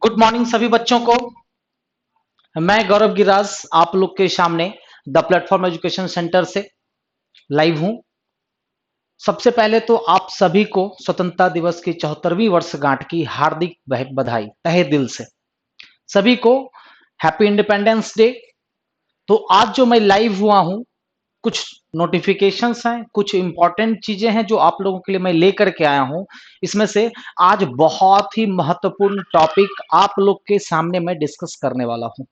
Good morning सभी बच्चों को। मैं गौरव गिराज आप लोग के सामने द प्लेटफॉर्म एजुकेशन सेंटर से लाइव हूं। सबसे पहले तो आप सभी को स्वतंत्रता दिवस की 74वीं वर्षगांठ की हार्दिक बधाई तहे दिल से। सभी को हैप्पी इंडिपेंडेंस डे। तो आज जो मैं लाइव हुआ हूं, कुछ नोटिफिकेशंस हैं, कुछ इंपॉर्टेंट चीजें हैं जो आप लोगों के लिए मैं लेकर के आया हूं। इसमें से आज बहुत ही महत्वपूर्ण टॉपिक आप लोग के सामने मैं डिस्कस करने वाला हूं।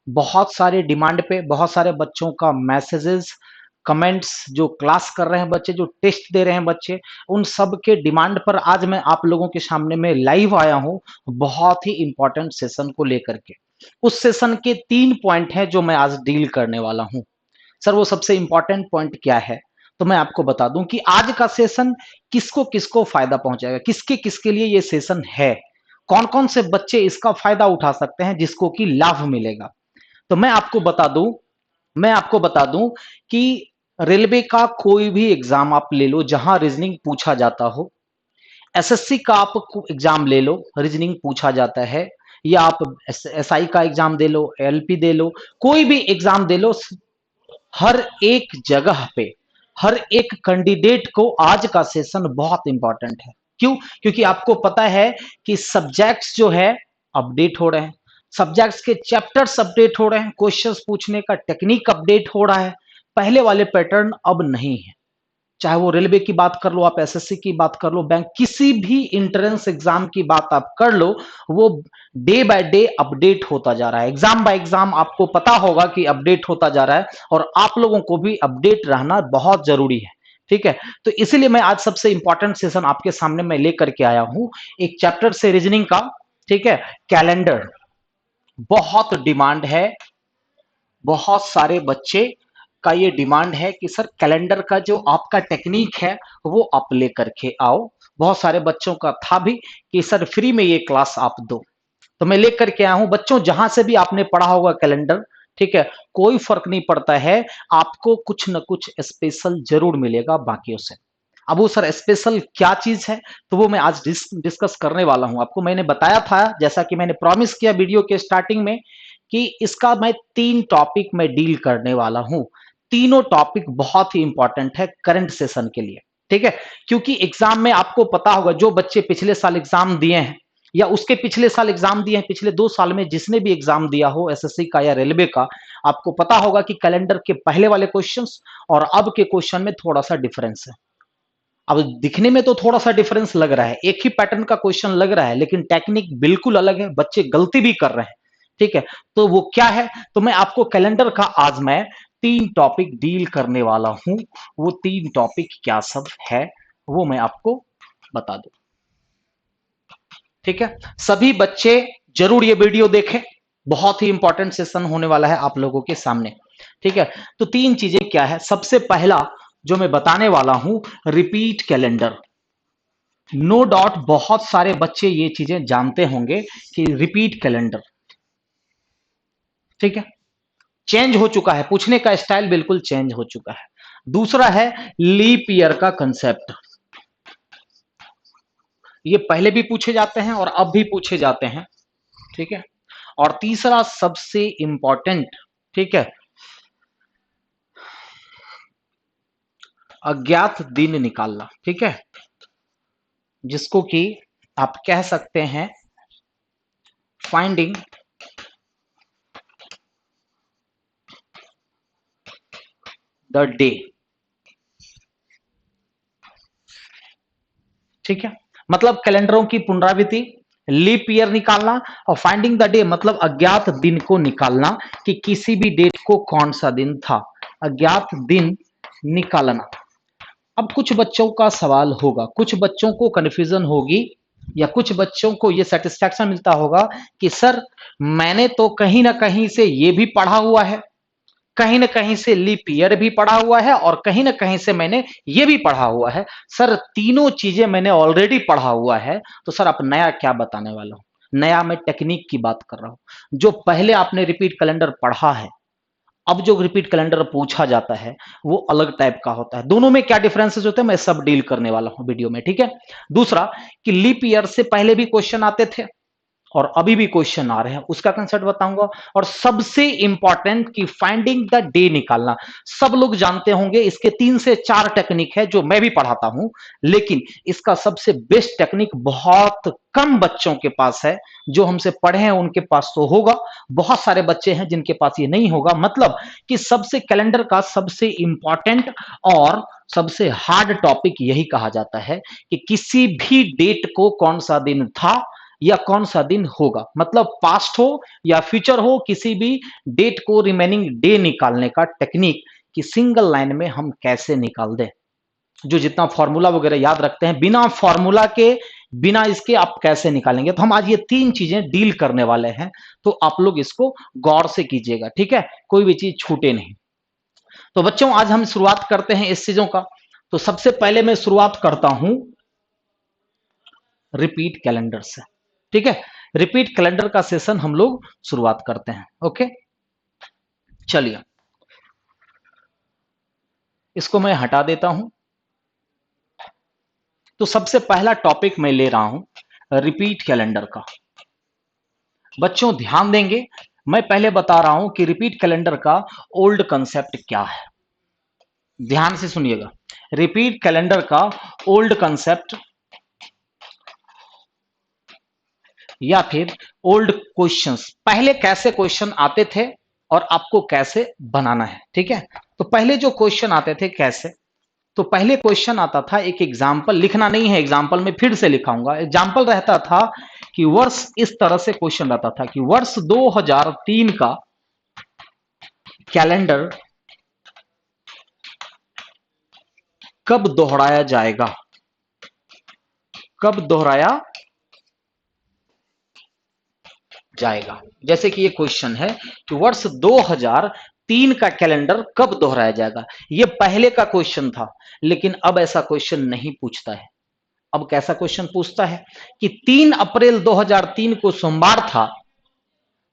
बहुत सारे डिमांड पे बहुत सारे बच्चों का मैसेजेस, कमेंट्स, जो क्लास कर रहे हैं बच्चे, जो टेस्ट दे रहे हैं बच्चे, उन सब के डिमांड पर आज मैं आप लोगों के सामने में लाइव आया हूं, बहुत ही इंपॉर्टेंट सेशन को लेकर के। उस सेशन के 3 पॉइंट हैं जो मैं आज डील करने वाला हूं। सर वो सबसे इंपॉर्टेंट पॉइंट क्या है, तो मैं आपको बता दूं कि आज का सेशन किसको किसको फायदा पहुंचाएगा, किसके किसके लिए ये सेशन है, कौन कौन से बच्चे इसका फायदा उठा सकते हैं जिसको कि लाभ मिलेगा। तो मैं आपको बता दूं कि रेलवे का कोई भी एग्जाम आप ले लो जहां रीजनिंग पूछा जाता हो, एसएससी का आप एग्जाम ले लो, रीजनिंग पूछा जाता है, या आप एसआई का एग्जाम दे लो, एलपी दे लो, कोई भी एग्जाम दे लो, हर एक जगह पे हर एक कैंडिडेट को आज का सेशन बहुत इंपॉर्टेंट है। क्यों? क्योंकि आपको पता है कि सब्जेक्ट्स जो है अपडेट हो रहे हैं, सब्जेक्ट्स के चैप्टर्स अपडेट हो रहे हैं, क्वेश्चंस पूछने का टेक्निक अपडेट हो रहा है। पहले वाले पैटर्न अब नहीं है। चाहे वो रेलवे की बात कर लो, आप एसएससी की बात कर लो, बैंक किसी भी इंट्रेंस एग्जाम की बात आप कर लो, वो डे बाय डे अपडेट होता जा रहा है। एग्जाम बाय एग्जाम आपको पता होगा कि अपडेट होता जा रहा है, और आप लोगों को भी अपडेट रहना बहुत जरूरी है। ठीक है, तो इसीलिए मैं आज सबसे इंपॉर्टेंट सेशन आपके सामने मैं लेकर के आया हूं, एक चैप्टर से रीजनिंग का। ठीक है, कैलेंडर बहुत डिमांड है, बहुत सारे बच्चे का ये डिमांड है कि सर कैलेंडर का जो आपका टेक्निक है वो आप लेकर के आओ। बहुत सारे बच्चों का था भी कि सर फ्री में ये क्लास आप दो, तो मैं लेकर के आया हूं। बच्चों जहां से भी आपने पढ़ा होगा कैलेंडर, ठीक है, कोई फर्क नहीं पड़ता है, आपको कुछ ना कुछ स्पेशल जरूर मिलेगा बाकियों से। अब वो सर स्पेशल क्या चीज है, तो वो मैं आज डिस्कस करने वाला हूं। आपको मैंने बताया था, जैसा कि मैंने प्रॉमिस किया वीडियो के स्टार्टिंग में, कि इसका मैं 3 टॉपिक में डील करने वाला हूं। तीनों टॉपिक बहुत ही इंपॉर्टेंट है करंट सेशन के लिए। ठीक है, क्योंकि एग्जाम में आपको पता होगा, जो बच्चे पिछले साल एग्जाम दिए हैं या उसके पिछले साल एग्जाम दिए हैं, पिछले 2 साल में जिसने भी एग्जाम दिया हो एसएससी का या रेलवे का, आपको पता होगा कि कैलेंडर के पहले वाले क्वेश्चंस और अब के क्वेश्चन में थोड़ा सा डिफरेंस है। अब दिखने में तो थोड़ा सा डिफरेंस लग रहा है, एक ही पैटर्न का क्वेश्चन लग रहा है, लेकिन टेक्निक बिल्कुल अलग है, बच्चे गलती भी कर रहे हैं। ठीक है, तो वो क्या है, तो मैं आपको कैलेंडर का आज मैं 3 टॉपिक डील करने वाला हूं। वो 3 टॉपिक क्या सब है वो मैं आपको बता दूं। ठीक है, सभी बच्चे जरूर ये वीडियो देखें, बहुत ही इंपॉर्टेंट सेशन होने वाला है आप लोगों के सामने। ठीक है, तो 3 चीजें क्या है। सबसे पहला जो मैं बताने वाला हूं, रिपीट कैलेंडर। नो डाउट बहुत सारे बच्चे ये चीजें जानते होंगे कि रिपीट कैलेंडर, ठीक है, चेंज हो चुका है, पूछने का स्टाइल बिल्कुल चेंज हो चुका है। दूसरा है लीप ईयर का कंसेप्ट। ये पहले भी पूछे जाते हैं और अब भी पूछे जाते हैं। ठीक है, और तीसरा सबसे इंपॉर्टेंट, ठीक है, अज्ञात दिन निकालना। ठीक है, जिसको कि आप कह सकते हैं फाइंडिंग द डे। ठीक है, मतलब कैलेंडरों की पुनरावृत्ति, लीप ईयर निकालना, और फाइंडिंग द डे मतलब अज्ञात दिन को निकालना कि किसी भी डेट को कौन सा दिन था, अज्ञात दिन निकालना। अब कुछ बच्चों का सवाल होगा, कुछ बच्चों को कंफ्यूजन होगी, या कुछ बच्चों को यह सेटिस्फैक्शन मिलता होगा कि सर मैंने तो कहीं ना कहीं से ये भी पढ़ा हुआ है, कहीं ना कहीं से लीप ईयर भी पढ़ा हुआ है, और कहीं ना कहीं से मैंने ये भी पढ़ा हुआ है। सर तीनों चीजें मैंने ऑलरेडी पढ़ा हुआ है, तो सर आप नया क्या बताने वाला हूं। नया मैं टेक्निक की बात कर रहा हूं। जो पहले आपने रिपीट कैलेंडर पढ़ा है, अब जो रिपीट कैलेंडर पूछा जाता है वो अलग टाइप का होता है। दोनों में क्या डिफरेंसेस होते हैं मैं सब डील करने वाला हूं वीडियो में। ठीक है, दूसरा कि लीप ईयर से पहले भी क्वेश्चन आते थे, और अभी भी क्वेश्चन आ रहे हैं, उसका कंसेप्ट बताऊंगा। और सबसे इंपॉर्टेंट कि फाइंडिंग द डे निकालना, सब लोग जानते होंगे इसके 3 से 4 टेक्निक है जो मैं भी पढ़ाता हूं, लेकिन इसका सबसे बेस्ट टेक्निक बहुत कम बच्चों के पास है। जो हमसे पढ़े हैं उनके पास तो होगा, बहुत सारे बच्चे हैं जिनके पास ये नहीं होगा। मतलब कि सबसे कैलेंडर का सबसे इंपॉर्टेंट और सबसे हार्ड टॉपिक यही कहा जाता है कि किसी भी डेट को कौन सा दिन था या कौन सा दिन होगा, मतलब पास्ट हो या फ्यूचर हो, किसी भी डेट को रिमेनिंग डे निकालने का टेक्निक कि सिंगल लाइन में हम कैसे निकाल दें। जो जितना फॉर्मूला वगैरह याद रखते हैं, बिना फॉर्मूला के, बिना इसके आप कैसे निकालेंगे। तो हम आज ये 3 चीजें डील करने वाले हैं, तो आप लोग इसको गौर से कीजिएगा, ठीक है, कोई भी चीज छूटे नहीं। तो बच्चों आज हम शुरुआत करते हैं इस चीजों का। तो सबसे पहले मैं शुरुआत करता हूं रिपीट कैलेंडर से, ठीक है। रिपीट कैलेंडर का सेशन हम लोग शुरुआत करते हैं। ओके, चलिए इसको मैं हटा देता हूं। तो सबसे पहला टॉपिक मैं ले रहा हूं रिपीट कैलेंडर का। बच्चों ध्यान देंगे, मैं पहले बता रहा हूं कि रिपीट कैलेंडर का ओल्ड कंसेप्ट क्या है। ध्यान से सुनिएगा, रिपीट कैलेंडर का ओल्ड कंसेप्ट या फिर ओल्ड क्वेश्चंस, पहले कैसे क्वेश्चन आते थे और आपको कैसे बनाना है, ठीक है। तो पहले जो क्वेश्चन आते थे कैसे, तो पहले क्वेश्चन आता था, एक एग्जाम्पल लिखना नहीं है, एग्जाम्पल में फिर से लिखाऊंगा। एग्जाम्पल रहता था कि वर्ष, इस तरह से क्वेश्चन रहता था कि वर्ष 2003 का कैलेंडर कब दोहराया जाएगा, कब दोहराया जाएगा। जैसे कि ये क्वेश्चन है कि वर्ष 2003 का कैलेंडर कब दोहराया जाएगा। ये पहले का क्वेश्चन था, लेकिन अब ऐसा क्वेश्चन नहीं पूछता है। अब कैसा क्वेश्चन पूछता है कि 3 अप्रैल 2003 को सोमवार था,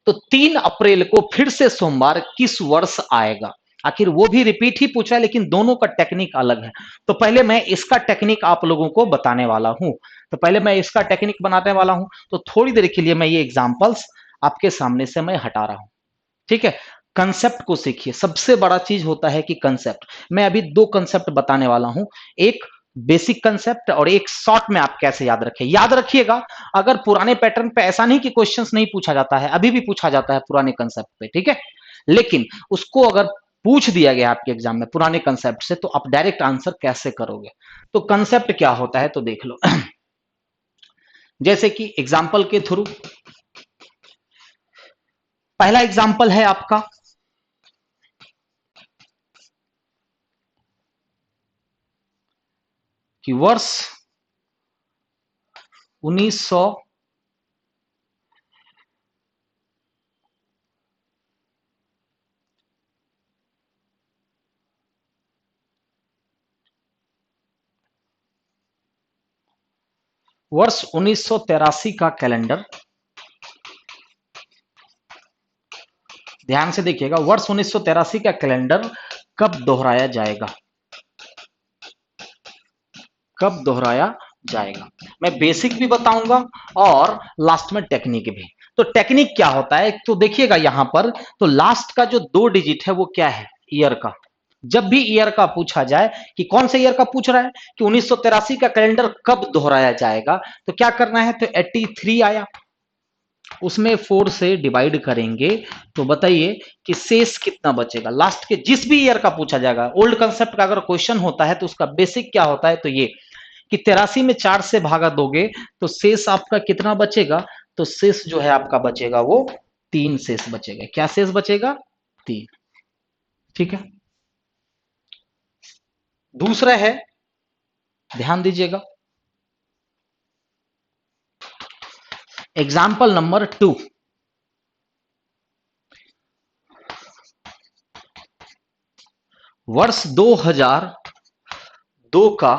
तो 3 अप्रैल को फिर से सोमवार किस वर्ष आएगा। आखिर वो भी रिपीट ही पूछा है, लेकिन दोनों का टेक्निक अलग है। तो पहले मैं इसका टेक्निक आप लोगों को बताने वाला हूं। तो पहले मैं इसका टेक्निक बनाने वाला हूं, तो थोड़ी देर के लिए मैं ये एग्जांपल्स आपके सामने से मैं हटा रहा हूं, ठीक है। कंसेप्ट को सीखिए, सबसे बड़ा चीज होता है कि कंसेप्ट। मैं अभी 2 कंसेप्ट बताने वाला हूं, एक बेसिक कंसेप्ट और एक शॉर्ट में आप कैसे याद रखें। याद रखिएगा, अगर पुराने पैटर्न पे ऐसा नहीं कि क्वेश्चंस नहीं पूछा जाता है, अभी भी पूछा जाता है पुराने कंसेप्ट पे, ठीक है। लेकिन उसको अगर पूछ दिया गया आपके एग्जाम में पुराने कंसेप्ट से, तो आप डायरेक्ट आंसर कैसे करोगे। तो कंसेप्ट क्या होता है तो देख लो। जैसे कि एग्जाम्पल के थ्रू, पहला एग्जाम्पल है आपका कि वर्ष 1900 वर्ष 1983 का कैलेंडर, ध्यान से देखिएगा, वर्ष 1983 का कैलेंडर कब दोहराया जाएगा, कब दोहराया जाएगा। मैं बेसिक भी बताऊंगा और लास्ट में टेक्निक भी। तो टेक्निक क्या होता है तो देखिएगा यहां पर, तो लास्ट का जो 2 डिजिट है वो क्या है, ईयर का। जब भी ईयर का पूछा जाए कि कौन से ईयर का पूछ रहा है कि 1983 का कैलेंडर कब दोहराया जाएगा, तो क्या करना है, तो 83 आया, उसमें 4 से डिवाइड करेंगे, तो बताइए कि शेष कितना बचेगा। लास्ट के जिस भी ईयर का पूछा जाएगा, ओल्ड कंसेप्ट का अगर क्वेश्चन होता है तो उसका बेसिक क्या होता है, तो ये कि 83 में 4 से भागा दोगे तो शेष आपका कितना बचेगा, तो शेष जो है आपका बचेगा वो 3 शेष बचेगा। क्या शेष बचेगा, 3, ठीक है। दूसरा है, ध्यान दीजिएगा, एग्जाम्पल नंबर 2, वर्ष 2002 का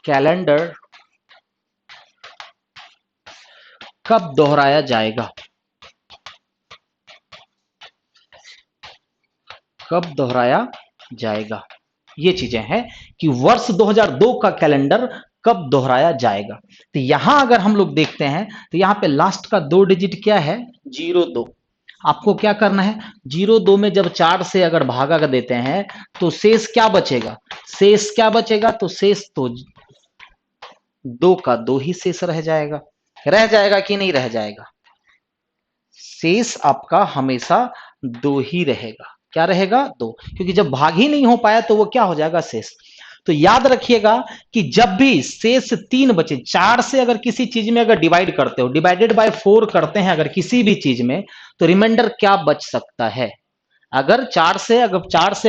कैलेंडर कब दोहराया जाएगा, कब दोहराया जाएगा। ये चीजें हैं कि वर्ष 2002 का कैलेंडर कब दोहराया जाएगा। तो यहां अगर हम लोग देखते हैं तो यहां पे लास्ट का 2 डिजिट क्या है, 02। आपको क्या करना है, 02 में जब 4 से अगर भागा कर देते हैं तो शेष क्या बचेगा, शेष क्या बचेगा, तो शेष तो 2 का 2 ही शेष रह जाएगा कि नहीं रह जाएगा, शेष आपका हमेशा 2 ही रहेगा। क्या रहेगा, 2, क्योंकि जब भाग ही नहीं हो पाया तो वो क्या हो जाएगा, शेष। तो याद रखिएगा कि जब भी शेष 3 बचे, 4 से अगर किसी चीज में अगर डिवाइड करते हो, डिवाइडेड बाय 4 करते हैं अगर किसी भी चीज में, तो रिमाइंडर क्या बच सकता है। अगर 4 से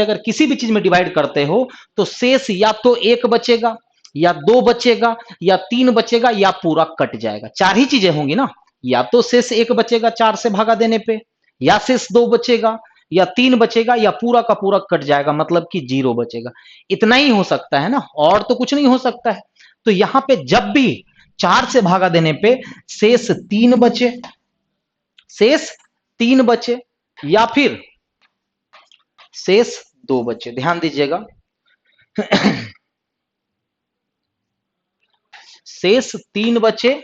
अगर किसी भी चीज में डिवाइड करते हो तो शेष या तो 1 बचेगा, या 2 बचेगा, या 3 बचेगा, या पूरा कट जाएगा। 4 ही चीजें होंगी ना, या तो शेष 1 बचेगा 4 से भागा देने पे, या शेष 2 बचेगा, या 3 बचेगा, या पूरा का पूरा कट जाएगा, मतलब कि 0 बचेगा। इतना ही हो सकता है ना, और तो कुछ नहीं हो सकता है। तो यहां पे जब भी 4 से भागा देने पे शेष 3 बचे, शेष 3 बचे, या फिर शेष 2 बचे। ध्यान दीजिएगा, शेष 3 बचे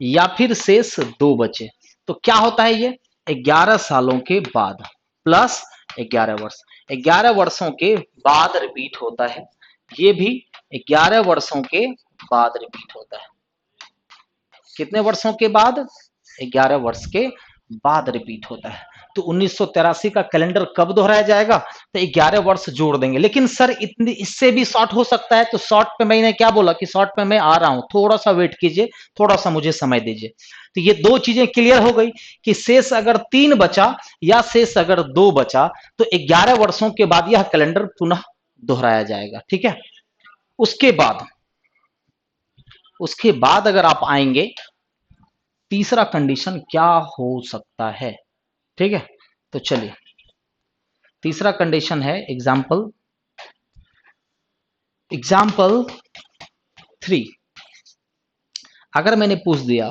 या फिर शेष 2 बचे, तो क्या होता है, ये 11 सालों के बाद प्लस 11 वर्ष, 11 वर्षों के बाद रिपीट होता है। ये भी 11 वर्षों के बाद रिपीट होता है। कितने वर्षों के बाद, 11 वर्ष के बाद रिपीट होता है। तो 1983 का कैलेंडर कब दोहराया जाएगा, तो 11 वर्ष जोड़ देंगे। लेकिन सर इतनी, इससे भी शॉर्ट हो सकता है, तो शॉर्ट पे मैंने क्या बोला कि शॉर्ट पे मैं आ रहा हूं, थोड़ा सा वेट कीजिए, थोड़ा सा मुझे समय दीजिए। तो ये 2 चीजें क्लियर हो गई कि शेष अगर 3 बचा या शेष अगर 2 बचा तो 11 वर्षों के बाद यह कैलेंडर पुनः दोहराया जाएगा। ठीक है, उसके बाद अगर आप आएंगे, तीसरा कंडीशन क्या हो सकता है। ठीक है, तो चलिए तीसरा कंडीशन है एग्जाम्पल 3। अगर मैंने पूछ दिया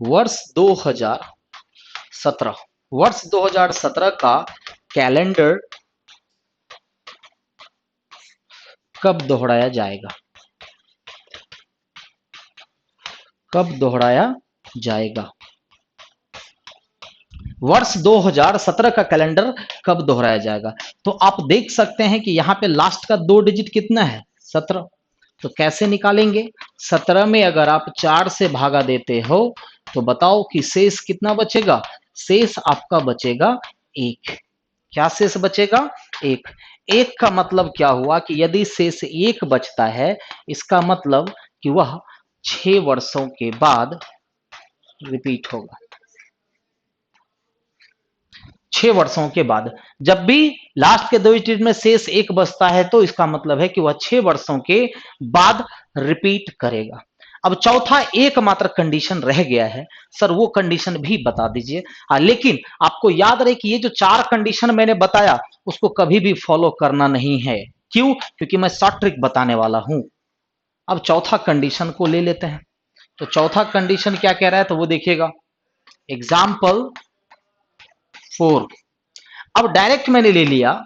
वर्ष 2017 का कैलेंडर कब दोहराया जाएगा, कब दोहराया जाएगा, वर्ष 2017 का कैलेंडर कब दोहराया जाएगा। तो आप देख सकते हैं कि यहां पे लास्ट का 2 डिजिट कितना है, 17। तो कैसे निकालेंगे, 17 में अगर आप 4 से भागा देते हो तो बताओ कि शेष कितना बचेगा, शेष आपका बचेगा 1। क्या शेष बचेगा, 1। 1 का मतलब क्या हुआ कि यदि शेष 1 बचता है, इसका मतलब कि वह 6 वर्षों के बाद रिपीट होगा। 6 वर्षों के बाद जब भी लास्ट के 2 डिजिट में शेष 1 बचता है तो इसका मतलब है कि वह 6 वर्षों के बाद रिपीट करेगा। अब चौथा एकमात्र कंडीशन रह गया है, सर वो कंडीशन भी बता दीजिए। लेकिन आपको याद रहे कि ये जो 4 कंडीशन मैंने बताया उसको कभी भी फॉलो करना नहीं है। क्यों, क्योंकि मैं शॉर्ट ट्रिक बताने वाला हूं। अब चौथा कंडीशन को ले लेते हैं। तो चौथा कंडीशन क्या कह रहा है, तो वो देखिएगा एग्जाम्पल 4। अब डायरेक्ट मैंने ले लिया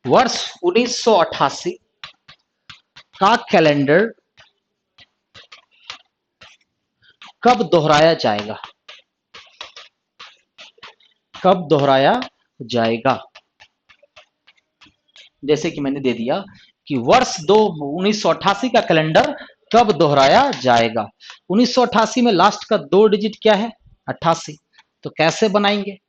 वर्ष 1988 का कैलेंडर कब दोहराया जाएगा, कब दोहराया जाएगा। जैसे कि मैंने दे दिया कि वर्ष 1988 का कैलेंडर कब दोहराया जाएगा। 1988 में लास्ट का 2 डिजिट क्या है, 88। तो कैसे बनाएंगे,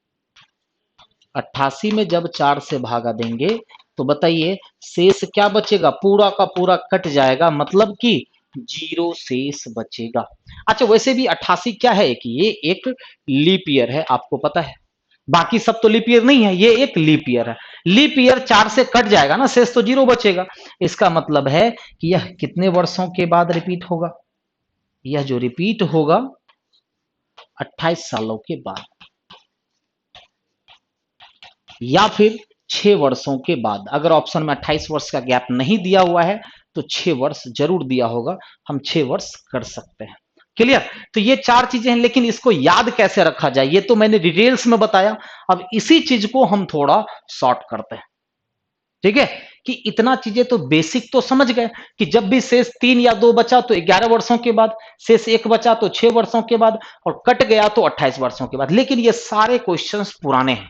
88 में जब 4 से भागा देंगे तो बताइए शेष क्या बचेगा, पूरा का पूरा कट जाएगा, मतलब कि 0 शेष बचेगा। अच्छा वैसे भी 88 क्या है कि ये एक लीप ईयर है, आपको पता है। बाकी सब तो लीप ईयर नहीं है, ये एक लीप ईयर है। लीप ईयर 4 से कट जाएगा ना, शेष तो 0 बचेगा। इसका मतलब है कि यह कितने वर्षों के बाद रिपीट होगा, यह जो रिपीट होगा 28 सालों के बाद, या फिर 6 वर्षों के बाद। अगर ऑप्शन में 28 वर्ष का गैप नहीं दिया हुआ है तो 6 वर्ष जरूर दिया होगा, हम 6 वर्ष कर सकते हैं। क्लियर। तो ये 4 चीजें हैं, लेकिन इसको याद कैसे रखा जाए ये तो मैंने डिटेल्स में बताया। अब इसी चीज को हम थोड़ा शॉर्ट करते हैं। ठीक है, कि इतना चीजें तो बेसिक तो समझ गए कि जब भी शेष 3 या 2 बचा तो 11 वर्षों के बाद, शेष 1 बचा तो 6 वर्षों के बाद, और कट गया तो 28 वर्षों के बाद। लेकिन ये सारे क्वेश्चंस पुराने हैं,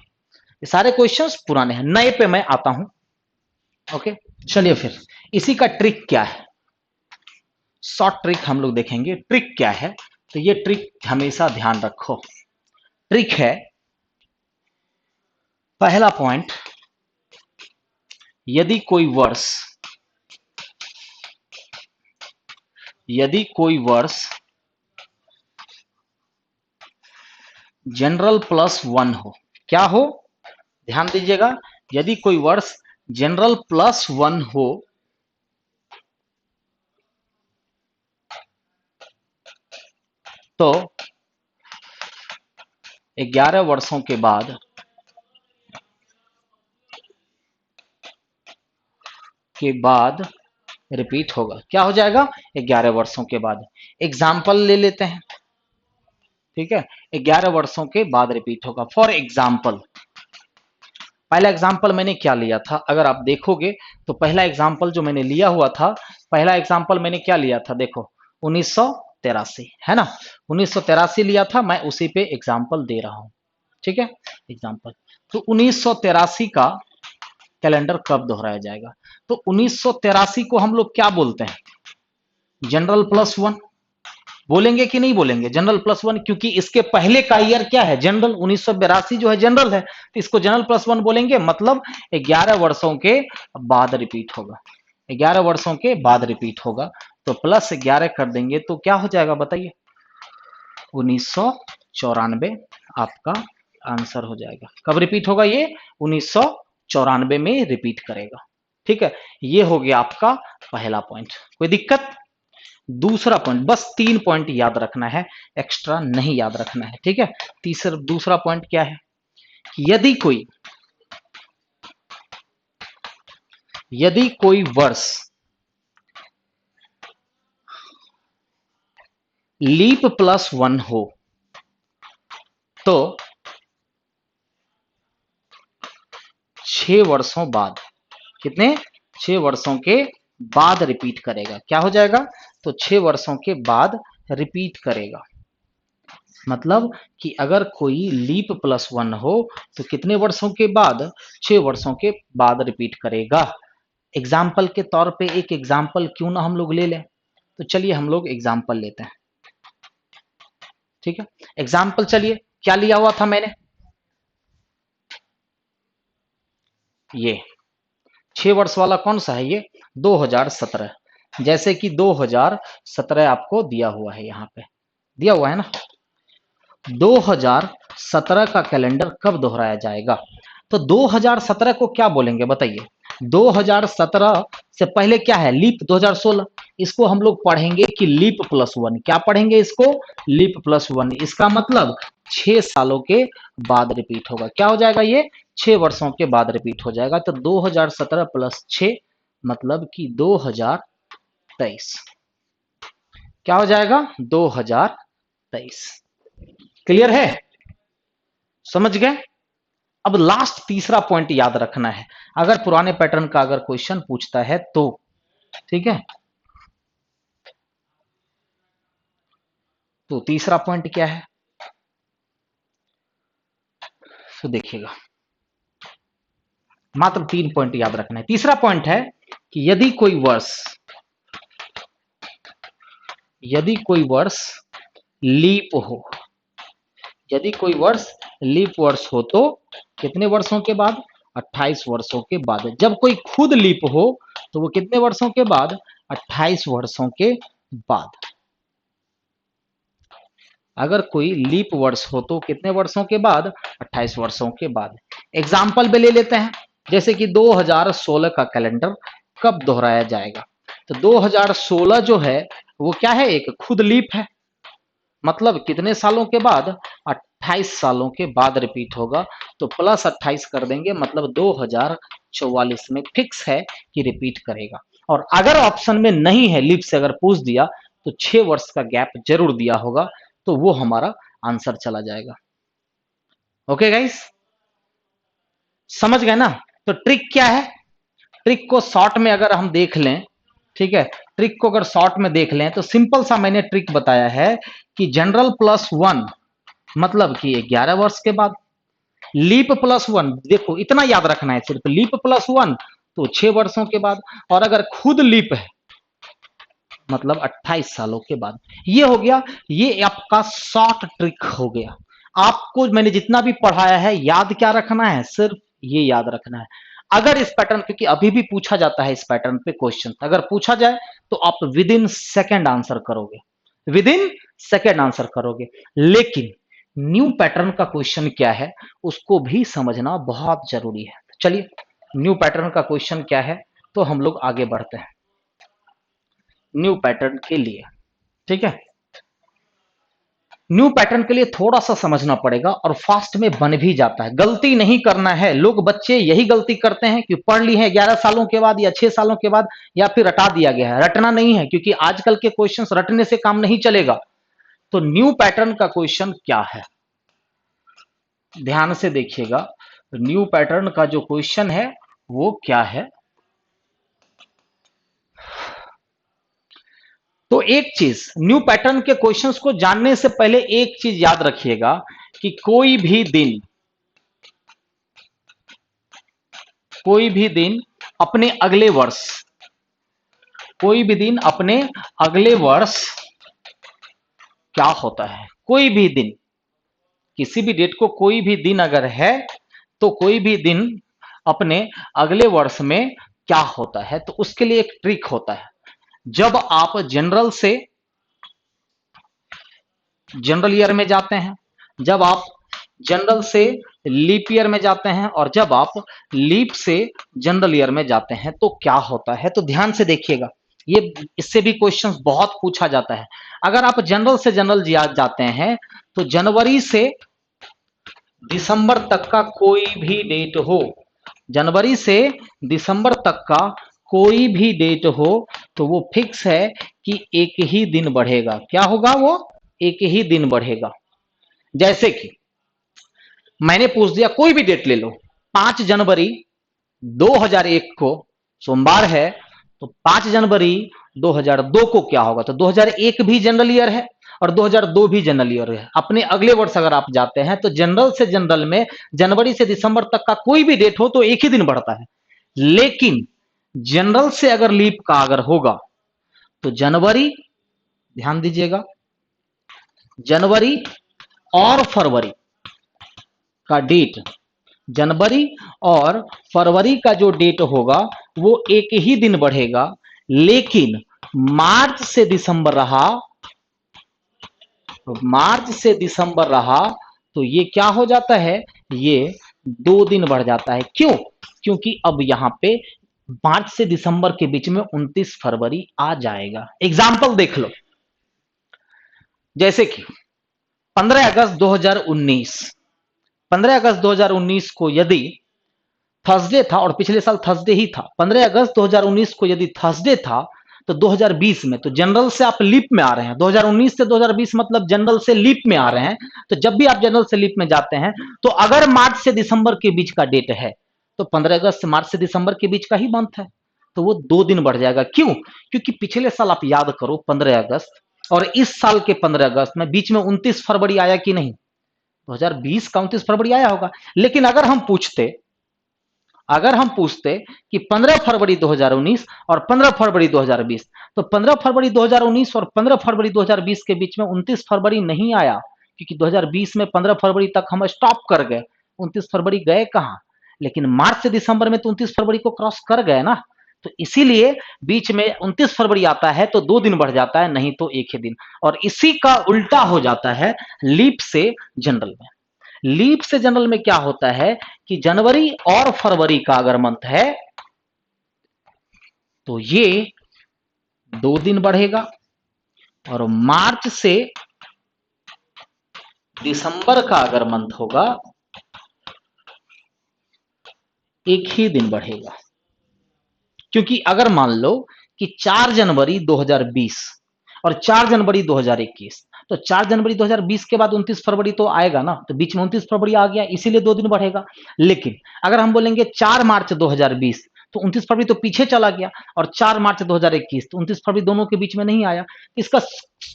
ये सारे क्वेश्चंस पुराने हैं, नए पे मैं आता हूं। ओके, चलिए फिर इसी का ट्रिक क्या है, शॉर्ट ट्रिक हम लोग देखेंगे। ट्रिक क्या है, तो ये ट्रिक हमेशा ध्यान रखो। ट्रिक है, पहला पॉइंट, यदि कोई वर्ष जनरल प्लस 1 हो, क्या हो, ध्यान दीजिएगा, यदि कोई वर्ष जनरल प्लस 1 हो तो 11 वर्षों के बाद रिपीट होगा। क्या हो जाएगा, 11 वर्षों के बाद। एग्जाम्पल ले लेते हैं, ठीक है, 11 वर्षों के बाद रिपीट होगा। फॉर एग्जाम्पल, पहला एग्जाम्पल मैंने क्या लिया था, अगर आप देखोगे तो पहला एग्जाम्पल जो मैंने लिया हुआ था, पहला एग्जाम्पल मैंने क्या लिया था, देखो 1983 है ना, 1983 लिया था, मैं उसी पे एग्जाम्पल दे रहा हूं, ठीक है, एग्जाम्पल। तो 1983 का कैलेंडर कब दोहराया जाएगा, तो 1983 को हम लोग क्या बोलते हैं, जनरल प्लस 1 बोलेंगे कि नहीं बोलेंगे, जनरल प्लस 1, क्योंकि इसके पहले का ईयर क्या है, जनरल, 1982 जो है जनरल है, तो इसको जनरल प्लस 1 बोलेंगे, मतलब 11 वर्षों के बाद रिपीट होगा, 11 वर्षों के बाद रिपीट होगा, तो प्लस 11 कर देंगे तो क्या हो जाएगा बताइए, 1994 आपका आंसर हो जाएगा। कब रिपीट होगा ये, 1994 में रिपीट करेगा, ठीक है, ये हो गया आपका पहला पॉइंट, कोई दिक्कत। दूसरा पॉइंट, बस 3 पॉइंट याद रखना है, एक्स्ट्रा नहीं याद रखना है, ठीक है। दूसरा पॉइंट क्या है, यदि कोई वर्ष लीप प्लस 1 हो तो 6 वर्षों बाद, कितने, 6 वर्षों के बाद रिपीट करेगा। क्या हो जाएगा, तो 6 वर्षों के बाद रिपीट करेगा, मतलब कि अगर कोई लीप प्लस 1 हो तो कितने वर्षों के बाद, 6 वर्षों के बाद रिपीट करेगा। एग्जाम्पल के तौर पे एक एग्जाम्पल क्यों ना हम लोग ले लें, तो चलिए हम लोग एग्जाम्पल लेते हैं, ठीक है। एग्जाम्पल चलिए, क्या लिया हुआ था मैंने, ये 6 वर्ष वाला कौन सा है, ये 2017, जैसे कि 2017 आपको दिया हुआ है, यहां पे दिया हुआ है ना, 2017 का कैलेंडर कब दोहराया जाएगा, तो 2017 को क्या बोलेंगे बताइए, 2017 से पहले क्या है, लीप 2016, इसको हम लोग पढ़ेंगे कि लीप प्लस 1, क्या पढ़ेंगे इसको, लीप प्लस 1, इसका मतलब 6 सालों के बाद रिपीट होगा। क्या हो जाएगा ये, 6 वर्षों के बाद रिपीट हो जाएगा, तो 2017 प्लस 6 मतलब कि 2023, क्या हो जाएगा, 2023। क्लियर है, समझ गए। अब लास्ट तीसरा पॉइंट याद रखना है, अगर पुराने पैटर्न का अगर क्वेश्चन पूछता है तो, ठीक है, तो तीसरा पॉइंट क्या है, तो देखिएगा, मात्र 3 पॉइंट याद रखना है। तीसरा पॉइंट है कि यदि कोई वर्ष लीप हो, यदि कोई वर्ष लीप वर्ष हो तो कितने वर्षों के बाद, 28 वर्षों के बाद। जब कोई खुद लीप हो तो वो कितने वर्षों के बाद, 28 वर्षों के बाद। अगर कोई लीप वर्ष हो तो कितने वर्षों के बाद, 28 वर्षों के बाद। एग्जाम्पल भी ले लेते हैं, जैसे कि 2016 का कैलेंडर कब दोहराया जाएगा, तो 2016 जो है वो क्या है, एक खुद लीप है, मतलब कितने सालों के बाद, 28 सालों के बाद रिपीट होगा, तो प्लस 28 कर देंगे, मतलब 2044 में फिक्स है कि रिपीट करेगा। और अगर ऑप्शन में नहीं है, लीप से अगर पूछ दिया तो 6 वर्ष का गैप जरूर दिया होगा, तो वो हमारा आंसर चला जाएगा। ओके गाइस, समझ गए ना। तो ट्रिक क्या है, ट्रिक को शॉर्ट में अगर हम देख लें, ठीक है, ट्रिक को अगर शॉर्ट में देख लें तो सिंपल सा मैंने ट्रिक बताया है कि जनरल प्लस 1 मतलब कि 11 वर्ष के बाद, लीप प्लस 1, देखो इतना याद रखना है, सिर्फ लीप प्लस 1 तो 6 वर्षों के बाद, और अगर खुद लीप है मतलब 28 सालों के बाद। ये हो गया, ये आपका शॉर्ट ट्रिक हो गया। आपको मैंने जितना भी पढ़ाया है याद क्या रखना है, सिर्फ ये याद रखना है। अगर इस पैटर्न, क्योंकि अभी भी पूछा जाता है इस पैटर्न पे क्वेश्चन, अगर पूछा जाए तो आप विद इन सेकेंड आंसर करोगे, विद इन सेकेंड आंसर करोगे। लेकिन न्यू पैटर्न का क्वेश्चन क्या है उसको भी समझना बहुत जरूरी है। चलिए न्यू पैटर्न का क्वेश्चन क्या है, तो हम लोग आगे बढ़ते हैं न्यू पैटर्न के लिए। ठीक है, न्यू पैटर्न के लिए थोड़ा सा समझना पड़ेगा और फास्ट में बन भी जाता है, गलती नहीं करना है। लोग बच्चे यही गलती करते हैं कि पढ़ ली है 11 सालों के बाद या 6 सालों के बाद, या फिर रटा दिया गया है। रटना नहीं है, क्योंकि आजकल के क्वेश्चंस रटने से काम नहीं चलेगा। तो न्यू पैटर्न का क्वेश्चन क्या है, ध्यान से देखिएगा। न्यू पैटर्न का जो क्वेश्चन है वो क्या है। तो एक चीज, न्यू पैटर्न के क्वेश्चंस को जानने से पहले एक चीज याद रखिएगा कि कोई भी दिन अपने अगले वर्ष, कोई भी दिन अपने अगले वर्ष क्या होता है। कोई भी दिन, किसी भी डेट को कोई भी दिन अगर है तो कोई भी दिन अपने अगले वर्ष में क्या होता है। तो उसके लिए एक ट्रिक होता है। जब आप जनरल ईयर में जाते हैं, जब आप जनरल से लीप ईयर में जाते हैं, और जब आप लीप से जनरल ईयर में जाते हैं तो क्या होता है। तो ध्यान से देखिएगा, ये इससे भी क्वेश्चंस बहुत पूछा जाता है। अगर आप जनरल से जनरल जाते हैं तो जनवरी से दिसंबर तक का कोई भी डेट हो, जनवरी से दिसंबर तक का कोई भी डेट हो तो वो फिक्स है कि एक ही दिन बढ़ेगा। क्या होगा, वो एक ही दिन बढ़ेगा। जैसे कि मैंने पूछ दिया, कोई भी डेट ले लो, 5 जनवरी 2001 को सोमवार है, तो 5 जनवरी 2002 को क्या होगा। तो 2001 भी जनरल ईयर है और 2002 भी जनरल ईयर है। अपने अगले वर्ष अगर आप जाते हैं तो जनरल से जनरल में जनवरी से दिसंबर तक का कोई भी डेट हो तो एक ही दिन बढ़ता है। लेकिन जनरल से अगर लीप का अगर होगा तो जनवरी, ध्यान दीजिएगा, जनवरी और फरवरी का डेट, जनवरी और फरवरी का जो डेट होगा वो एक ही दिन बढ़ेगा। लेकिन मार्च से दिसंबर रहा, तो मार्च से दिसंबर रहा तो ये क्या हो जाता है, ये 2 दिन बढ़ जाता है। क्यों, क्योंकि अब यहां पे मार्च से दिसंबर के बीच में 29 फरवरी आ जाएगा। एग्जाम्पल देख लो, जैसे कि 15 अगस्त 2019, 15 अगस्त 2019 को यदि थर्सडे था, और पिछले साल थर्सडे ही था, 15 अगस्त 2019 को यदि थर्सडे था तो 2020 में, तो जनरल से आप लीप में आ रहे हैं, 2019 से 2020 मतलब जनरल से लीप में आ रहे हैं। तो जब भी आप जनरल से लीप में जाते हैं तो अगर मार्च से दिसंबर के बीच का डेट है तो 15 अगस्त से मार्च से दिसंबर के बीच का ही मंथ है, तो वो 2 दिन बढ़ जाएगा। क्यों, क्योंकि पिछले साल आप याद करो 15 अगस्त और इस साल के 15 अगस्त में बीच में 29 फरवरी आया कि नहीं, 2020 का 29 फरवरी आया होगा। लेकिन अगर हम पूछते कि 15 फरवरी 2019 और 15 फरवरी 2020, तो 15 फरवरी 2019 और 15 फरवरी 2020 के बीच में 29 फरवरी नहीं आया, क्योंकि 2020 में 15 फरवरी तक हम स्टॉप कर गए, 29 फरवरी गए कहां। लेकिन मार्च से दिसंबर में तो 29 फरवरी को क्रॉस कर गए ना, तो इसीलिए बीच में 29 फरवरी आता है तो 2 दिन बढ़ जाता है, नहीं तो एक ही दिन। और इसी का उल्टा हो जाता है लीप से जनरल में। लीप से जनरल में क्या होता है कि जनवरी और फरवरी का अगर मंथ है तो ये 2 दिन बढ़ेगा, और मार्च से दिसंबर का अगर मंथ होगा एक ही दिन बढ़ेगा। क्योंकि अगर मान लो कि 4 जनवरी 2020 और 4 जनवरी 2021, तो 4 जनवरी 2020 के बाद 29 फरवरी तो आएगा ना, तो बीच में 29 फरवरी आ गया, इसीलिए 2 दिन बढ़ेगा। लेकिन अगर हम बोलेंगे 4 मार्च 2020, तो 29 फरवरी तो पीछे चला गया, और 4 मार्च 2021 तो 29 फरवरी दोनों के बीच में नहीं आया। इसका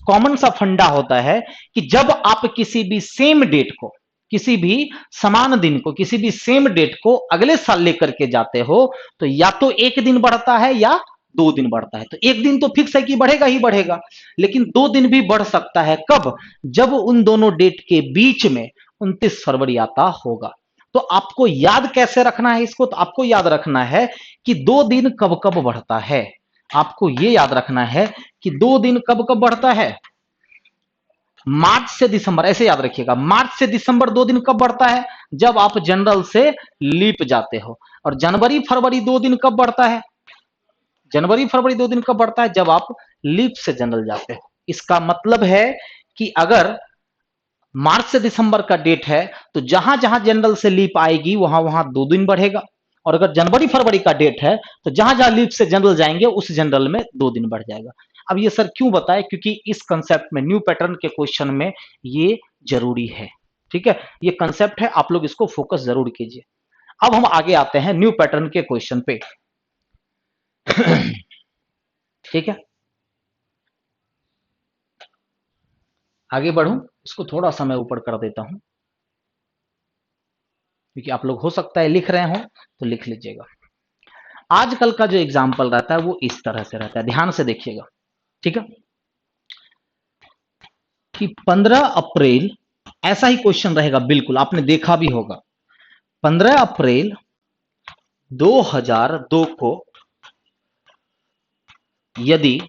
कॉमन सा फंडा होता है कि जब आप किसी भी सेम डेट को, किसी भी समान दिन को, किसी भी सेम डेट को अगले साल लेकर के जाते हो, तो या तो एक दिन बढ़ता है या 2 दिन बढ़ता है। तो एक दिन तो फिक्स है कि बढ़ेगा ही बढ़ेगा, लेकिन 2 दिन भी बढ़ सकता है। कब? जब उन दोनों डेट के बीच में 29 फरवरी आता होगा। तो आपको याद कैसे रखना है इसको? तो आपको याद रखना है कि 2 दिन कब कब बढ़ता है। आपको यह याद रखना है कि 2 दिन कब कब बढ़ता है। मार्च से दिसंबर, ऐसे याद रखिएगा, मार्च से दिसंबर 2 दिन कब बढ़ता है? जब आप जनरल से लीप जाते हो। और जनवरी फरवरी 2 दिन कब बढ़ता है? जनवरी फरवरी 2 दिन कब बढ़ता है? जब आप लीप से जनरल जाते हो। इसका मतलब है कि अगर मार्च से दिसंबर का डेट है तो जहां जहां जनरल से लीप आएगी वहां वहां 2 दिन बढ़ेगा, और अगर जनवरी फरवरी का डेट है तो जहां जहां लीप से जनरल जाएंगे उस जनरल में 2 दिन बढ़ जाएगा। अब ये सर क्यों बताए? क्योंकि इस कंसेप्ट में, न्यू पैटर्न के क्वेश्चन में ये जरूरी है। ठीक है, ये कंसेप्ट है, आप लोग इसको फोकस जरूर कीजिए। अब हम आगे आते हैं न्यू पैटर्न के क्वेश्चन पे। ठीक है, आगे बढ़ूं, इसको थोड़ा सा मैं ऊपर कर देता हूं, क्योंकि आप लोग हो सकता है लिख रहे हो तो लिख लीजिएगा। आजकल का जो एग्जाम्पल रहता है वो इस तरह से रहता है, ध्यान से देखिएगा। ठीक है, कि 15 अप्रैल, ऐसा ही क्वेश्चन रहेगा, बिल्कुल आपने देखा भी होगा। 15 अप्रैल 2002 को यदि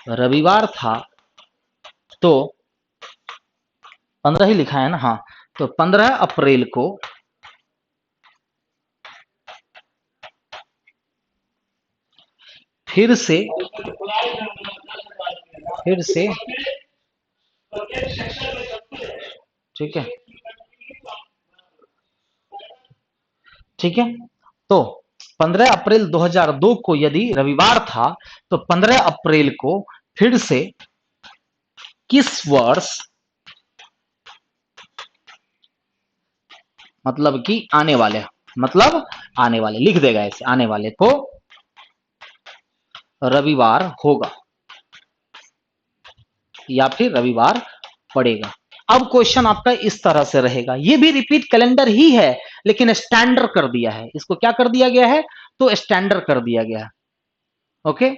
रविवार था तो 15 ही लिखा है ना, हाँ, तो 15 अप्रैल को फिर से ठीक है, ठीक है, तो 15 अप्रैल 2002 को यदि रविवार था तो 15 अप्रैल को फिर से किस वर्ष, मतलब कि आने वाले, मतलब आने वाले लिख देगा ऐसे, आने वाले को रविवार होगा या फिर रविवार पड़ेगा। अब क्वेश्चन आपका इस तरह से रहेगा, ये भी रिपीट कैलेंडर ही है लेकिन स्टैंडर्ड कर दिया है। इसको क्या कर दिया गया है? तो स्टैंडर्ड कर दिया गया है। ओके,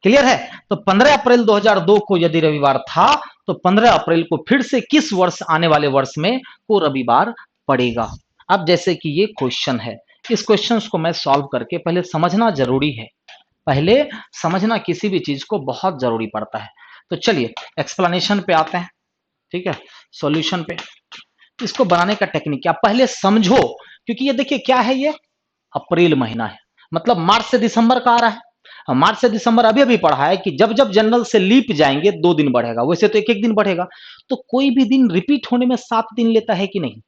क्लियर है? तो 15 अप्रैल 2002 को यदि रविवार था तो 15 अप्रैल को फिर से किस वर्ष, आने वाले वर्ष में, को रविवार पड़ेगा। अब जैसे कि ये क्वेश्चन है, इस क्वेश्चन को मैं सॉल्व करके, पहले समझना जरूरी है, पहले समझना किसी भी चीज को बहुत जरूरी पड़ता है। तो चलिए एक्सप्लेनेशन पे आते हैं। ठीक है, सॉल्यूशन पे। इसको बनाने का टेक्निक आप पहले समझो, क्योंकि ये देखिए क्या है, ये अप्रैल महीना है, मतलब मार्च से दिसंबर का आ रहा है। मार्च से दिसंबर अभी अभी पढ़ा है कि जब जब जनरल से लीप जाएंगे 2 दिन बढ़ेगा, वैसे तो एक एक दिन बढ़ेगा। तो कोई भी दिन रिपीट होने में 7 दिन लेता है कि नहीं?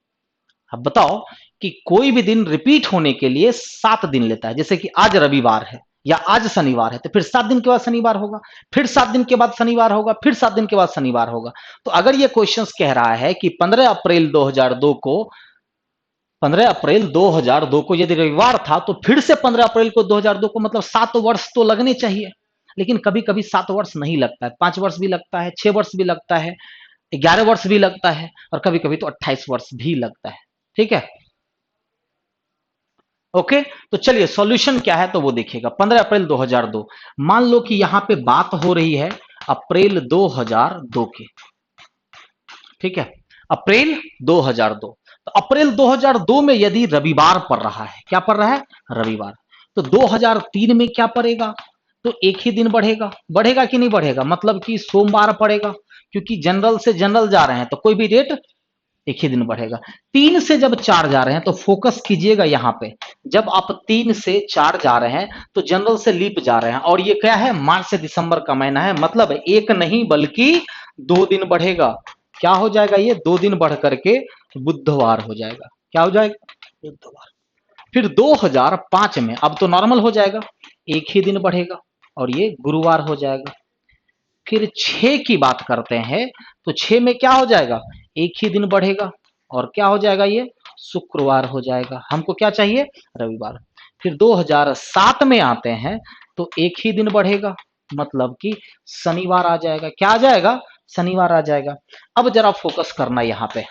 अब बताओ कि कोई भी दिन रिपीट होने के लिए 7 दिन लेता है। जैसे कि आज रविवार है या आज शनिवार है, तो फिर 7 दिन के बाद शनिवार होगा, फिर 7 दिन के बाद शनिवार होगा, फिर 7 दिन के बाद शनिवार होगा। तो अगर ये क्वेश्चन कह रहा है कि 15 अप्रैल 2002 को, 15 अप्रैल 2002 को यदि रविवार था तो फिर से 15 अप्रैल को 2002 को, मतलब 7 वर्ष तो लगने चाहिए। लेकिन कभी कभी 7 वर्ष नहीं लगता है, 5 वर्ष भी लगता है, 6 वर्ष भी लगता है, 11 वर्ष भी लगता है, और कभी कभी तो 28 वर्ष भी लगता है। ठीक है, ओके। तो चलिए सॉल्यूशन क्या है तो वो देखिएगा। 15 अप्रैल 2002, मान लो कि यहां पे बात हो रही है अप्रैल 2002 की। ठीक है, अप्रैल 2002, तो अप्रैल 2002 में यदि रविवार पड़ रहा है, क्या पड़ रहा है? रविवार। तो 2003 में क्या पड़ेगा? तो एक ही दिन बढ़ेगा। बढ़ेगा कि नहीं बढ़ेगा? मतलब कि सोमवार पड़ेगा, क्योंकि जनरल से जनरल जा रहे हैं तो कोई भी डेट एक ही दिन बढ़ेगा। 3 से जब 4 जा रहे हैं तो फोकस कीजिएगा यहां पे, जब आप 3 से 4 जा रहे हैं तो जनरल से लीप जा रहे हैं, और ये क्या है? मार्च से दिसंबर का महीना है, मतलब एक नहीं बल्कि 2 दिन बढ़ेगा। क्या हो जाएगा? ये 2 दिन बढ़ करके बुधवार हो जाएगा। क्या हो जाएगा? बुधवार। फिर 2005 में अब तो नॉर्मल हो जाएगा, एक ही दिन बढ़ेगा और ये गुरुवार हो जाएगा। फिर 6 की बात करते हैं तो 6 में क्या हो जाएगा? एक ही दिन बढ़ेगा और क्या हो जाएगा, ये शुक्रवार हो जाएगा। हमको क्या चाहिए, रविवार। फिर 2007 में आते हैं तो एक ही दिन बढ़ेगा, मतलब कि शनिवार आ जाएगा। क्या आ जाएगा, शनिवार आ जाएगा। अब जरा फोकस करना यहां पे।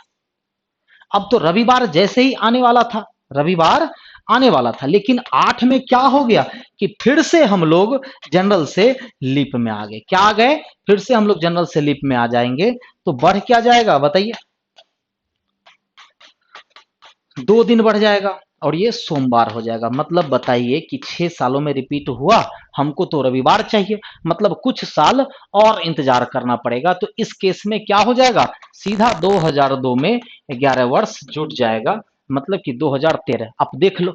अब तो रविवार जैसे ही आने वाला था, रविवार आने वाला था, लेकिन 8 में क्या हो गया कि फिर से हम लोग जनरल से लीप में आ गए। क्या आ गए, फिर से हम लोग जनरल से लीप में आ जाएंगे, तो बढ़ क्या जाएगा बताइए, 2 दिन बढ़ जाएगा और ये सोमवार हो जाएगा। मतलब बताइए कि 6 सालों में रिपीट हुआ, हमको तो रविवार चाहिए, मतलब कुछ साल और इंतजार करना पड़ेगा। तो इस केस में क्या हो जाएगा, सीधा 2002 में 11 वर्ष जुट जाएगा, मतलब कि 2013। आप देख लो,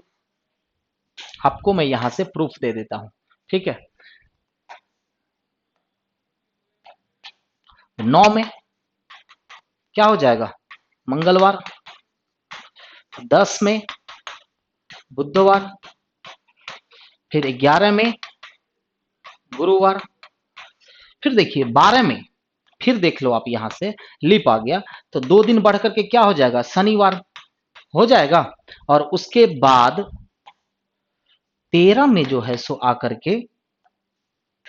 आपको मैं यहां से प्रूफ दे देता हूं, ठीक है। 9 में क्या हो जाएगा, मंगलवार। 10 में बुधवार। फिर 11 में गुरुवार। फिर देखिए 12 में, फिर देख लो आप यहां से लीप आ गया, तो 2 दिन बढ़ करके क्या हो जाएगा, शनिवार हो जाएगा। और उसके बाद 13 में जो है सो आकर के,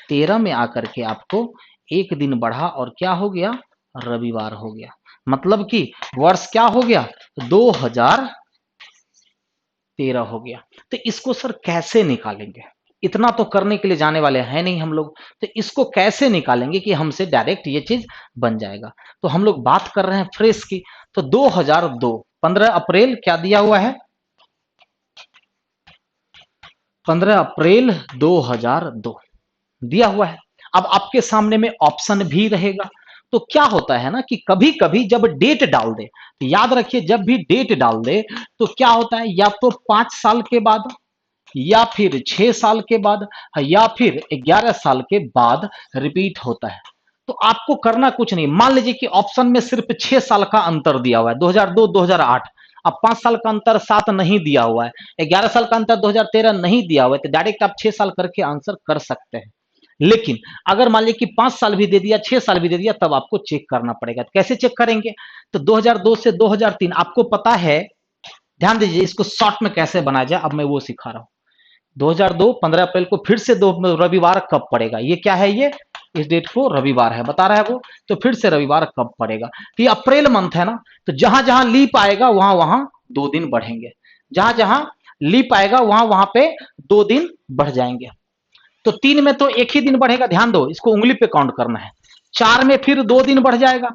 13 में आकर के आपको एक दिन बढ़ा और क्या हो गया, रविवार हो गया। मतलब कि वर्ष क्या हो गया, 2013 हो गया। तो इसको सर कैसे निकालेंगे, इतना तो करने के लिए जाने वाले हैं नहीं हम लोग, तो इसको कैसे निकालेंगे कि हमसे डायरेक्ट ये चीज बन जाएगा। तो हम लोग बात कर रहे हैं फ्रेश की, तो 2002 15 अप्रैल क्या दिया हुआ है, 15 अप्रैल 2002 दिया हुआ है। अब आपके सामने में ऑप्शन भी रहेगा। तो क्या होता है ना कि कभी कभी जब डेट डाल दे, तो याद रखिए जब भी डेट डाल दे तो क्या होता है, या तो 5 साल के बाद, या फिर 6 साल के बाद, या फिर 11 साल के बाद रिपीट होता है। तो आपको करना कुछ नहीं, मान लीजिए कि ऑप्शन में सिर्फ 6 साल का अंतर दिया हुआ है, 2002 2008। अब 5 साल का अंतर 7 नहीं दिया हुआ है, 11 साल का अंतर 2013 नहीं दिया हुआ है, तो डायरेक्ट आप 6 साल करके आंसर कर सकते हैं। लेकिन अगर मान लीजिए कि 5 साल भी दे दिया, 6 साल भी दे दिया, तब आपको चेक करना पड़ेगा। तो कैसे चेक करेंगे, तो 2002 से 2003 आपको पता है, ध्यान दीजिए इसको शॉर्ट में कैसे बनाया जाए, अब मैं वो सिखा रहा हूं। 2002 15 अप्रैल को फिर से दो रविवार कब पड़ेगा, ये क्या है, ये इस डेट को रविवार है बता रहा है वो, तो फिर से रविवार कब पड़ेगा, तो ये अप्रैल मंथ है ना, तो जहां जहां लीप आएगा वहां वहां 2 दिन बढ़ेंगे, जहां जहां लीप आएगा वहां वहां पे 2 दिन बढ़ जाएंगे। तो 3 में तो एक ही दिन बढ़ेगा, ध्यान दो इसको उंगली पे काउंट करना है। 4 में फिर 2 दिन बढ़ जाएगा,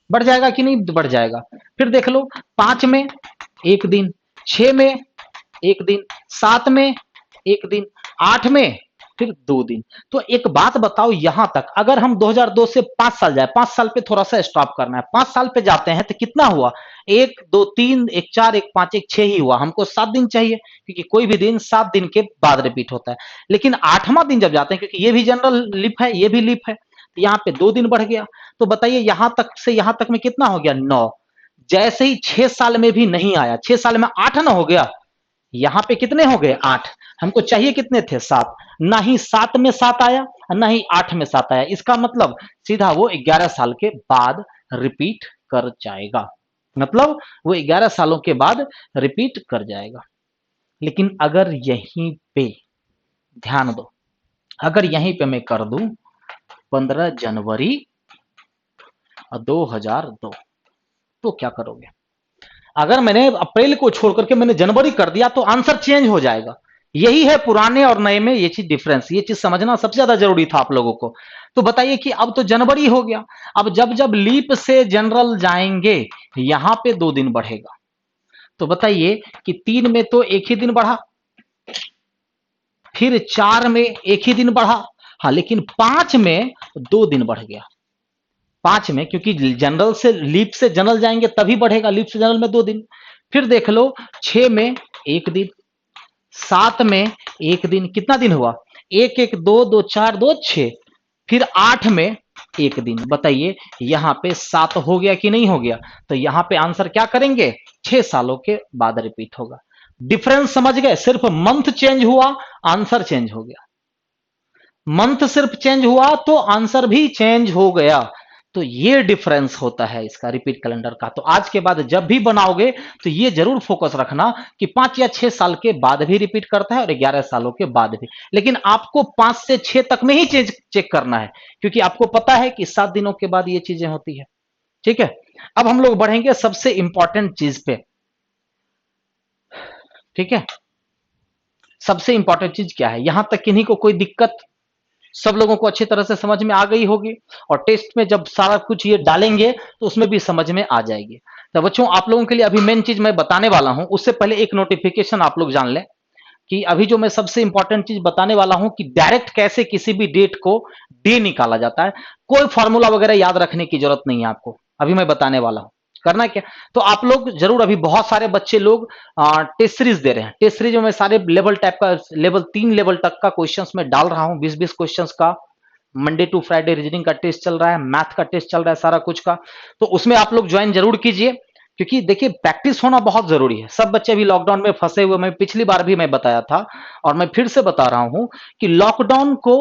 बढ़ जाएगा कि नहीं, बढ़ जाएगा। फिर देख लो 5 में एक दिन, 6 में एक दिन, 7 में एक दिन, 8 में फिर 2 दिन। तो एक बात बताओ, यहां तक अगर हम 2002 से 5 साल जाए, 5 साल पे थोड़ा सा स्टॉप करना है, 5 साल पे जाते हैं तो कितना हुआ, 1 2 3 1 4 1 5 1 6 ही हुआ। हमको 7 दिन चाहिए, क्योंकि कोई भी दिन 7 दिन के बाद रिपीट होता है। लेकिन 8वां दिन जब जाते हैं, क्योंकि ये भी जनरल लिप है, ये भी लिप है, तो यहाँ पे 2 दिन बढ़ गया। तो बताइए यहां तक से यहां तक में कितना हो गया, 9। जैसे ही 6 साल में भी नहीं आया, 6 साल में 8 ना हो गया, यहां पे कितने हो गए, 8। हमको चाहिए कितने थे, 7। ना ही 7 में 7 आया, ना ही 8 में 7 आया। इसका मतलब सीधा वो 11 साल के बाद रिपीट कर जाएगा, मतलब वो 11 सालों के बाद रिपीट कर जाएगा। लेकिन अगर यहीं पे ध्यान दो, अगर यहीं पे मैं कर दूं 15 जनवरी 2002, तो क्या करोगे। अगर मैंने अप्रैल को छोड़ करके मैंने जनवरी कर दिया तो आंसर चेंज हो जाएगा। यही है पुराने और नए में ये चीज डिफरेंस, ये चीज समझना सबसे ज्यादा जरूरी था आप लोगों को। तो बताइए कि अब तो जनवरी हो गया, अब जब जब लीप से जनरल जाएंगे यहां पे 2 दिन बढ़ेगा। तो बताइए कि 3 में तो एक ही दिन बढ़ा, फिर 4 में एक ही दिन बढ़ा, हाँ, लेकिन 5 में 2 दिन बढ़ गया। 5 में क्योंकि जनरल से लीप से जनरल जाएंगे तभी बढ़ेगा, लीप से जनरल में 2 दिन। फिर देख लो 6 में एक दिन, 7 में एक दिन, कितना दिन हुआ, 1 1 2 2 4 2 6। फिर 8 में एक दिन। बताइए यहां पे 7 हो गया कि नहीं हो गया, तो यहां पे आंसर क्या करेंगे, 6 सालों के बाद रिपीट होगा। डिफरेंस समझ गए, सिर्फ मंथ चेंज हुआ आंसर चेंज हो गया, मंथ सिर्फ चेंज हुआ तो आंसर भी चेंज हो गया। तो ये डिफरेंस होता है इसका रिपीट कैलेंडर का। तो आज के बाद जब भी बनाओगे तो ये जरूर फोकस रखना कि 5 या 6 साल के बाद भी रिपीट करता है और 11 सालों के बाद भी, लेकिन आपको 5 से 6 तक में ही चेक करना है, क्योंकि आपको पता है कि 7 दिनों के बाद ये चीजें होती है। ठीक है, अब हम लोग बढ़ेंगे सबसे इंपॉर्टेंट चीज पे। ठीक है, सबसे इंपॉर्टेंट चीज क्या है, यहां तक किन्हीं को कोई दिक्कत, सब लोगों को अच्छी तरह से समझ में आ गई होगी, और टेस्ट में जब सारा कुछ ये डालेंगे तो उसमें भी समझ में आ जाएगी। तो बच्चों, आप लोगों के लिए अभी मेन चीज मैं बताने वाला हूं, उससे पहले एक नोटिफिकेशन आप लोग जान लें कि अभी जो मैं सबसे इंपॉर्टेंट चीज बताने वाला हूं कि डायरेक्ट कैसे किसी भी डेट को डे निकाला जाता है। कोई फॉर्मूला वगैरह याद रखने की जरूरत नहीं है आपको, अभी मैं बताने वाला हूं। करना क्या, तो आप लोग जरूर, अभी बहुत सारे बच्चे लोग टेस्ट सीरीज दे रहे हैं। टेस्ट सीरीज में मैं सारे लेवल टाइप का, लेवल 3 लेवल तक का क्वेश्चंस में डाल रहा हूं, 20-20 क्वेश्चंस का। मंडे टू फ्राइडे रीजनिंग का टेस्ट चल रहा है, मैथ का टेस्ट चल रहा है, सारा कुछ का। तो उसमें आप लोग ज्वाइन जरूर कीजिए, क्योंकि देखिए प्रैक्टिस होना बहुत जरूरी है। सब बच्चे अभी लॉकडाउन में फंसे हुए, मैं पिछली बार भी मैं बताया था और मैं फिर से बता रहा हूं कि लॉकडाउन को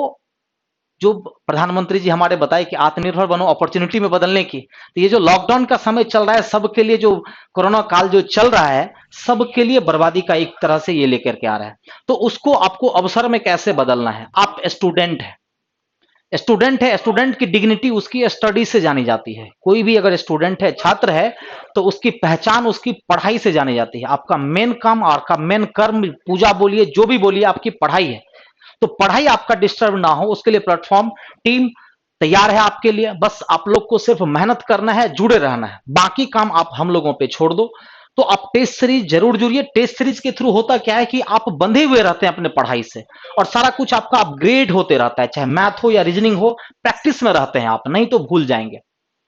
जो प्रधानमंत्री जी हमारे बताए कि आत्मनिर्भर बनो अपॉर्चुनिटी में बदलने की, तो ये जो लॉकडाउन का समय चल रहा है सबके लिए, जो कोरोना काल जो चल रहा है सबके लिए बर्बादी का एक तरह से ये लेकर के आ रहा है। तो उसको आपको अवसर में कैसे बदलना है। आप स्टूडेंट है, स्टूडेंट है, स्टूडेंट की डिग्निटी उसकी स्टडी से जानी जाती है। कोई भी अगर स्टूडेंट है, छात्र है, तो उसकी पहचान उसकी पढ़ाई से जानी जाती है। आपका मेन काम और आपका मेन कर्म, पूजा बोलिए जो भी बोलिए, आपकी पढ़ाई है। तो पढ़ाई आपका डिस्टर्ब ना हो, उसके लिए प्लेटफॉर्म टीम तैयार है आपके लिए। बस आप लोग को सिर्फ मेहनत करना है, जुड़े रहना है, बाकी काम आप हम लोगों पे छोड़ दो। तो आप टेस्ट सीरीज जरूर जुड़िए। टेस्ट सीरीज के थ्रू होता क्या है कि आप बंधे हुए रहते हैं अपने पढ़ाई से, और सारा कुछ आपका अपग्रेड होते रहता है, चाहे मैथ हो या रीजनिंग हो, प्रैक्टिस में रहते हैं आप, नहीं तो भूल जाएंगे।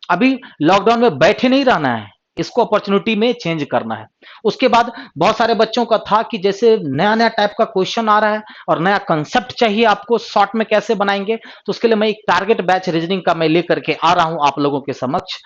अभी लॉकडाउन में बैठे नहीं रहना है, इसको अपॉर्चुनिटी में चेंज करना है। उसके बाद बहुत सारे बच्चों का था कि जैसे नया नया टाइप का क्वेश्चन आ रहा है और नया कंसेप्ट चाहिए आपको, शॉर्ट में कैसे बनाएंगे। तो उसके लिए मैं एक टारगेट बैच रीजनिंग का मैं लेकर के आ रहा हूं आप लोगों के समक्ष,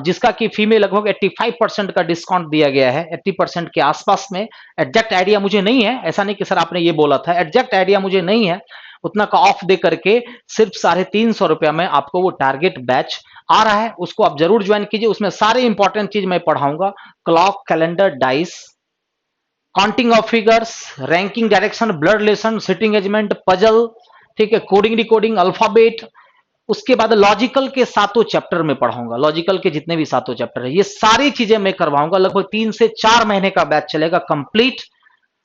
जिसका कि फी में लगभग 85% का डिस्काउंट दिया गया है, 80% के आसपास में। एग्जैक्ट आइडिया मुझे नहीं है, ऐसा नहीं कि सर आपने ये बोला था, एग्जैक्ट आइडिया मुझे नहीं है, उतना का ऑफ दे करके सिर्फ 350 रुपया में आपको वो टारगेट बैच आ रहा है, उसको आप जरूर ज्वाइन कीजिए। उसमें सारे इंपॉर्टेंट चीज मैं पढ़ाऊंगा, clock, calendar, dice, counting of figures, ranking, direction, blood relation, sitting arrangement, puzzle, ठीक है, कोडिंग, डिकोडिंग, अल्फाबेट। उसके बाद लॉजिकल के 7 चैप्टर में पढ़ाऊंगा, लॉजिकल के जितने भी 7 चैप्टर है, ये सारी चीजें मैं करवाऊंगा। लगभग 3 से 4 महीने का बैच चलेगा कंप्लीट,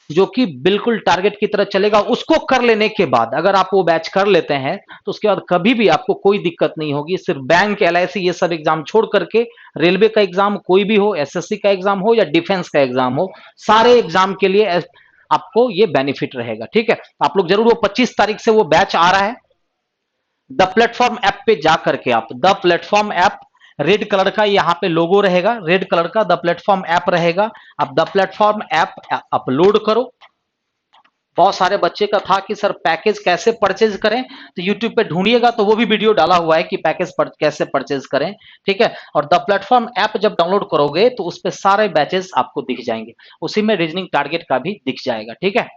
जो कि बिल्कुल टारगेट की तरह चलेगा। उसको कर लेने के बाद अगर आप वो बैच कर लेते हैं तो उसके बाद कभी भी आपको कोई दिक्कत नहीं होगी। सिर्फ बैंक, एलआईसी ये सब एग्जाम छोड़ करके, रेलवे का एग्जाम कोई भी हो, एसएससी का एग्जाम हो या डिफेंस का एग्जाम हो, सारे एग्जाम के लिए आपको ये बेनिफिट रहेगा। ठीक है, आप लोग जरूर, वो 25 तारीख से वो बैच आ रहा है। द प्लेटफॉर्म ऐप पे जा करके आप, the platform app, red colour का यहाँ पे लोगो रहेगा, रेड कलर का द प्लेटफॉर्म ऐप रहेगा, आप द प्लेटफॉर्म ऐप अपलोड करो। बहुत सारे बच्चे का था कि सर पैकेज कैसे परचेज करें, तो यूट्यूब पे ढूंढिएगा तो वो भी वीडियो डाला हुआ है कि पैकेज कैसे परचेज करें। ठीक है, और द प्लेटफॉर्म ऐप जब डाउनलोड करोगे तो उस पर सारे बैचेस आपको दिख जाएंगे, उसी में रीजनिंग टारगेट का भी दिख जाएगा। ठीक है,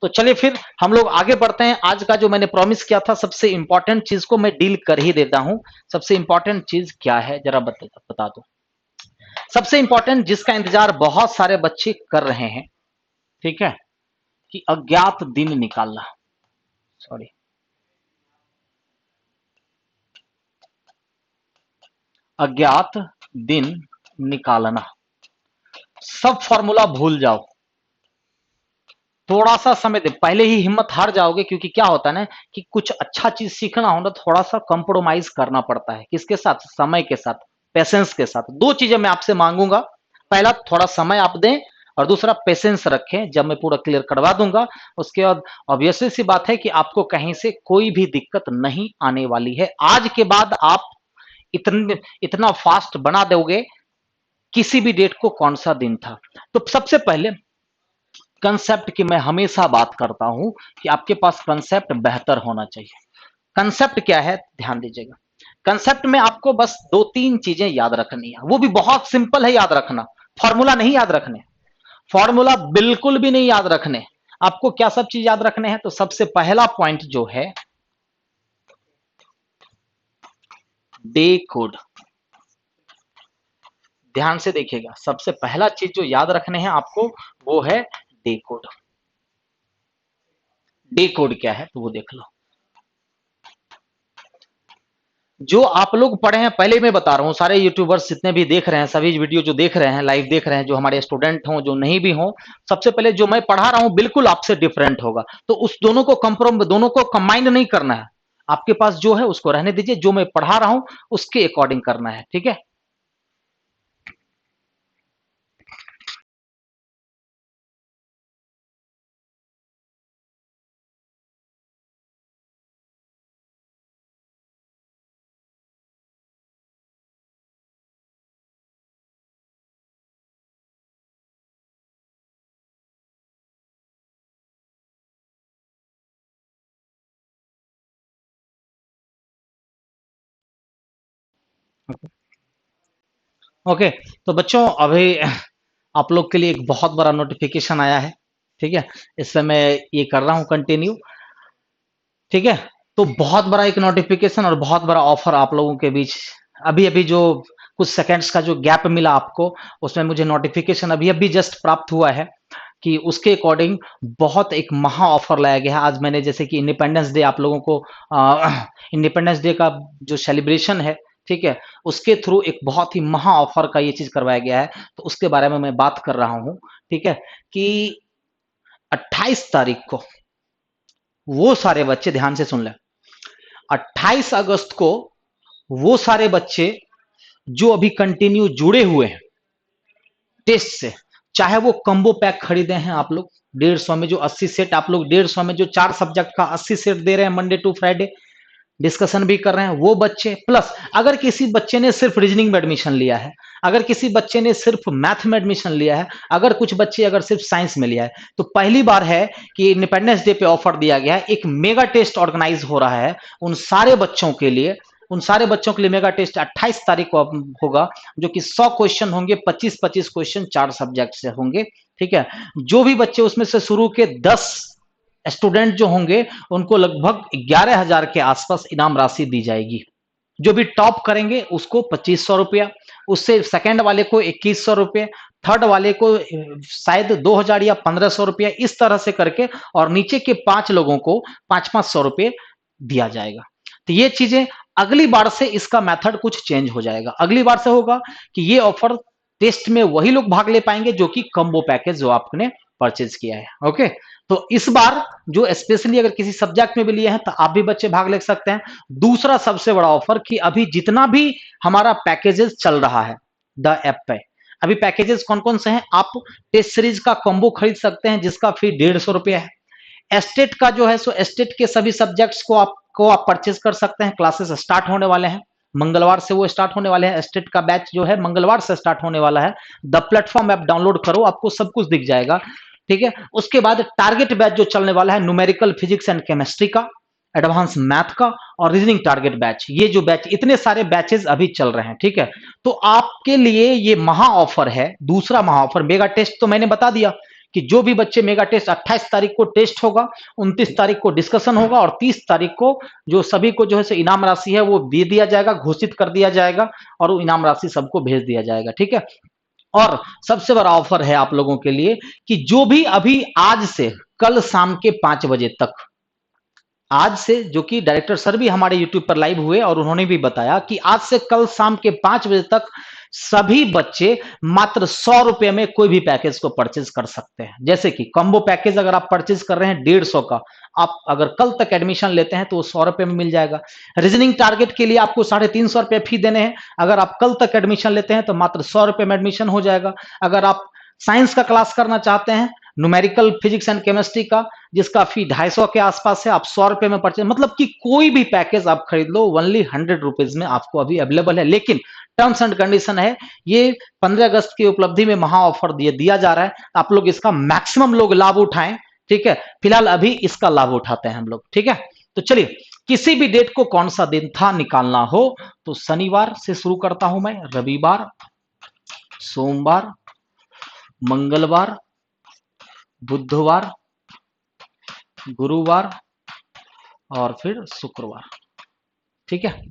तो चलिए फिर हम लोग आगे बढ़ते हैं। आज का जो मैंने प्रॉमिस किया था, सबसे इंपॉर्टेंट चीज को मैं डील कर ही देता हूं। सबसे इंपॉर्टेंट चीज क्या है जरा बता दो। सबसे इंपॉर्टेंट जिसका इंतजार बहुत सारे बच्चे कर रहे हैं, ठीक है, कि अज्ञात दिन निकालना, सॉरी, अज्ञात दिन निकालना। सब फॉर्मूला भूल जाओ, थोड़ा सा समय दे, पहले ही हिम्मत हार जाओगे, क्योंकि क्या होता है ना कि कुछ अच्छा चीज सीखना हो ना, थोड़ा सा कंप्रोमाइज करना पड़ता है। किसके साथ? समय के साथ, पेशेंस के साथ। दो चीजें मैं आपसे मांगूंगा, पहला थोड़ा समय आप दें, और दूसरा पेशेंस रखें। जब मैं पूरा क्लियर करवा दूंगा उसके बाद ऑब्वियसली सी बात है कि आपको कहीं से कोई भी दिक्कत नहीं आने वाली है। आज के बाद आप इतना फास्ट बना दोगे किसी भी डेट को कौन सा दिन था। तो सबसे पहले कंसेप्ट की मैं हमेशा बात करता हूं कि आपके पास कंसेप्ट बेहतर होना चाहिए। कंसेप्ट क्या है, ध्यान दीजिएगा। कंसेप्ट में आपको बस 2-3 चीजें याद रखनी है, वो भी बहुत सिंपल है याद रखना। फॉर्मूला नहीं याद रखने, फॉर्मूला बिल्कुल भी नहीं याद रखने। आपको क्या सब चीज याद रखने हैं, तो सबसे पहला पॉइंट जो है, डे कोड। ध्यान से देखिएगा, सबसे पहला चीज जो याद रखने हैं आपको वो है डे कोड। डे कोड क्या है तो वो देख लो। जो आप लोग पढ़े हैं, पहले मैं बता रहा हूं, सारे यूट्यूबर्स जितने भी देख रहे हैं, सभी वीडियो जो देख रहे हैं, लाइव देख रहे हैं, जो हमारे स्टूडेंट हों जो नहीं भी हों, सबसे पहले जो मैं पढ़ा रहा हूं बिल्कुल आपसे डिफरेंट होगा, तो उस दोनों को कंबाइंड नहीं करना है। आपके पास जो है उसको रहने दीजिए, जो मैं पढ़ा रहा हूं उसके अकॉर्डिंग करना है, ठीक है। ओके, तो बच्चों अभी आप लोग के लिए एक बहुत बड़ा नोटिफिकेशन आया है, ठीक है। इस समय ये कर रहा हूं कंटिन्यू, ठीक है। तो बहुत बड़ा एक नोटिफिकेशन और बहुत बड़ा ऑफर आप लोगों के बीच, अभी अभी जो कुछ सेकंड्स का जो गैप मिला आपको, उसमें मुझे नोटिफिकेशन अभी अभी जस्ट प्राप्त हुआ है कि उसके अकॉर्डिंग बहुत एक महा ऑफर लाया गया है। आज मैंने जैसे कि इंडिपेंडेंस डे आप लोगों को इंडिपेंडेंस डे का जो सेलिब्रेशन है, ठीक है, उसके थ्रू एक बहुत ही महा ऑफर का ये चीज करवाया गया है, तो उसके बारे में मैं बात कर रहा हूं, ठीक है। कि 28 तारीख को वो सारे बच्चे, ध्यान से सुन लें, 28 अगस्त को वो सारे बच्चे जो अभी कंटिन्यू जुड़े हुए हैं टेस्ट से, चाहे वो कम्बो पैक खरीदे हैं आप लोग 150 में, जो 80 सेट आप लोग 150 में जो 4 सब्जेक्ट का 80 सेट दे रहे हैं मंडे टू फ्राइडे, डिस्कशन भी कर रहे हैं वो बच्चे, प्लस अगर किसी बच्चे ने सिर्फ रीजनिंग में एडमिशन लिया है, अगर किसी बच्चे ने सिर्फ मैथ में एडमिशन लिया है, अगर कुछ बच्चे अगर सिर्फ साइंस में लिया है, तो पहली बार है कि इंडिपेंडेंस डे पे ऑफर दिया गया है, एक मेगा टेस्ट ऑर्गेनाइज हो रहा है उन सारे बच्चों के लिए। उन सारे बच्चों के लिए मेगा टेस्ट 28 तारीख को होगा, जो कि 100 क्वेश्चन होंगे, 25-25 क्वेश्चन 4 सब्जेक्ट से होंगे, ठीक है। जो भी बच्चे उसमें से शुरू के 10 स्टूडेंट जो होंगे उनको लगभग 11,000 के आसपास इनाम राशि दी जाएगी। जो भी टॉप करेंगे उसको 2500 रुपया, उससे सेकंड वाले को 2100 रुपये, थर्ड वाले को शायद 2000 या 1500 रुपया, इस तरह से करके, और नीचे के 5 लोगों को 500-500 रुपये दिया जाएगा। तो ये चीजें अगली बार से इसका मेथड कुछ चेंज हो जाएगा। अगली बार से होगा कि ये ऑफर टेस्ट में वही लोग भाग ले पाएंगे जो कि कम्बो पैकेज जो आपने परचेज किया है, ओके। तो इस बार जो स्पेशली अगर किसी सब्जेक्ट में भी लिए हैं तो आप भी बच्चे भाग ले सकते हैं। दूसरा सबसे बड़ा ऑफर कि अभी जितना भी हमारा पैकेजेस चल रहा है द ऐप पे, अभी पैकेजेस कौन कौन से हैं, आप टेस्ट सीरीज का कॉम्बो खरीद सकते हैं जिसका फी 150 रुपया है। एस्टेट का जो है सो एस्टेट के सभी सब्जेक्ट्स को आप परचेज कर सकते हैं। क्लासेस स्टार्ट होने वाले हैं मंगलवार से, वो स्टार्ट होने वाले हैं। एस्टेट का बैच जो है मंगलवार से स्टार्ट होने वाला है। द प्लेटफॉर्म ऐप डाउनलोड करो, आपको सब कुछ दिख जाएगा, ठीक है। उसके बाद टारगेट बैच जो चलने वाला है, न्यूमेरिकल फिजिक्स एंड केमिस्ट्री का, एडवांस मैथ का और रीजनिंग टारगेट बैच, ये जो बैच, इतने सारे बैचेस अभी चल रहे हैं, ठीक है। तो आपके लिए ये महा ऑफर है, दूसरा महा ऑफर। मेगा टेस्ट तो मैंने बता दिया कि जो भी बच्चे मेगा टेस्ट 28 तारीख को टेस्ट होगा, 29 तारीख को डिस्कशन होगा और 30 तारीख को जो सभी को जो है इनाम राशि है वो दे दिया जाएगा, घोषित कर दिया जाएगा और वो इनाम राशि सबको भेज दिया जाएगा, ठीक है। और सबसे बड़ा ऑफर है आप लोगों के लिए कि जो भी अभी आज से कल शाम के 5 बजे तक, आज से, जो कि डायरेक्टर सर भी हमारे यूट्यूब पर लाइव हुए और उन्होंने भी बताया कि आज से कल शाम के 5 बजे तक सभी बच्चे मात्र 100 रुपए में कोई भी पैकेज को परचेज कर सकते हैं। जैसे कि कॉम्बो पैकेज अगर आप परचेज कर रहे हैं 150 का, आप अगर कल तक एडमिशन लेते हैं तो वो 100 रुपए में मिल जाएगा। रीजनिंग टारगेट के लिए आपको 350 रुपए फी देने हैं, अगर आप कल तक एडमिशन लेते हैं तो मात्र 100 रुपए में एडमिशन हो जाएगा। अगर आप साइंस का क्लास करना चाहते हैं, न्यूमेरिकल फिजिक्स एंड केमिस्ट्री का, जिसका फी 250 के आसपास है, आप 100 रुपए में परचेज, मतलब कि कोई भी पैकेज आप खरीद लो ओनली 100 रुपीज में आपको अभी अवेलेबल है। लेकिन टर्म्स एंड कंडीशन है, ये 15 अगस्त की उपलब्धि में महा ऑफर दिया जा रहा है, आप लोग इसका मैक्सिमम लोग लाभ उठाएं, ठीक है। फिलहाल अभी इसका लाभ उठाते हैं हम लोग, ठीक है। तो चलिए, किसी भी डेट को कौन सा दिन था निकालना हो तो शनिवार से शुरू करता हूं मैं, रविवार, सोमवार, मंगलवार, बुधवार, गुरुवार और फिर शुक्रवार, ठीक है।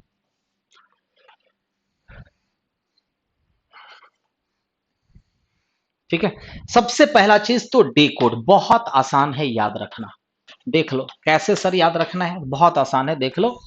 ठीक है। सबसे पहला चीज तो डे कोड बहुत आसान है याद रखना। देख लो कैसे सर याद रखना है, बहुत आसान है, देख लो।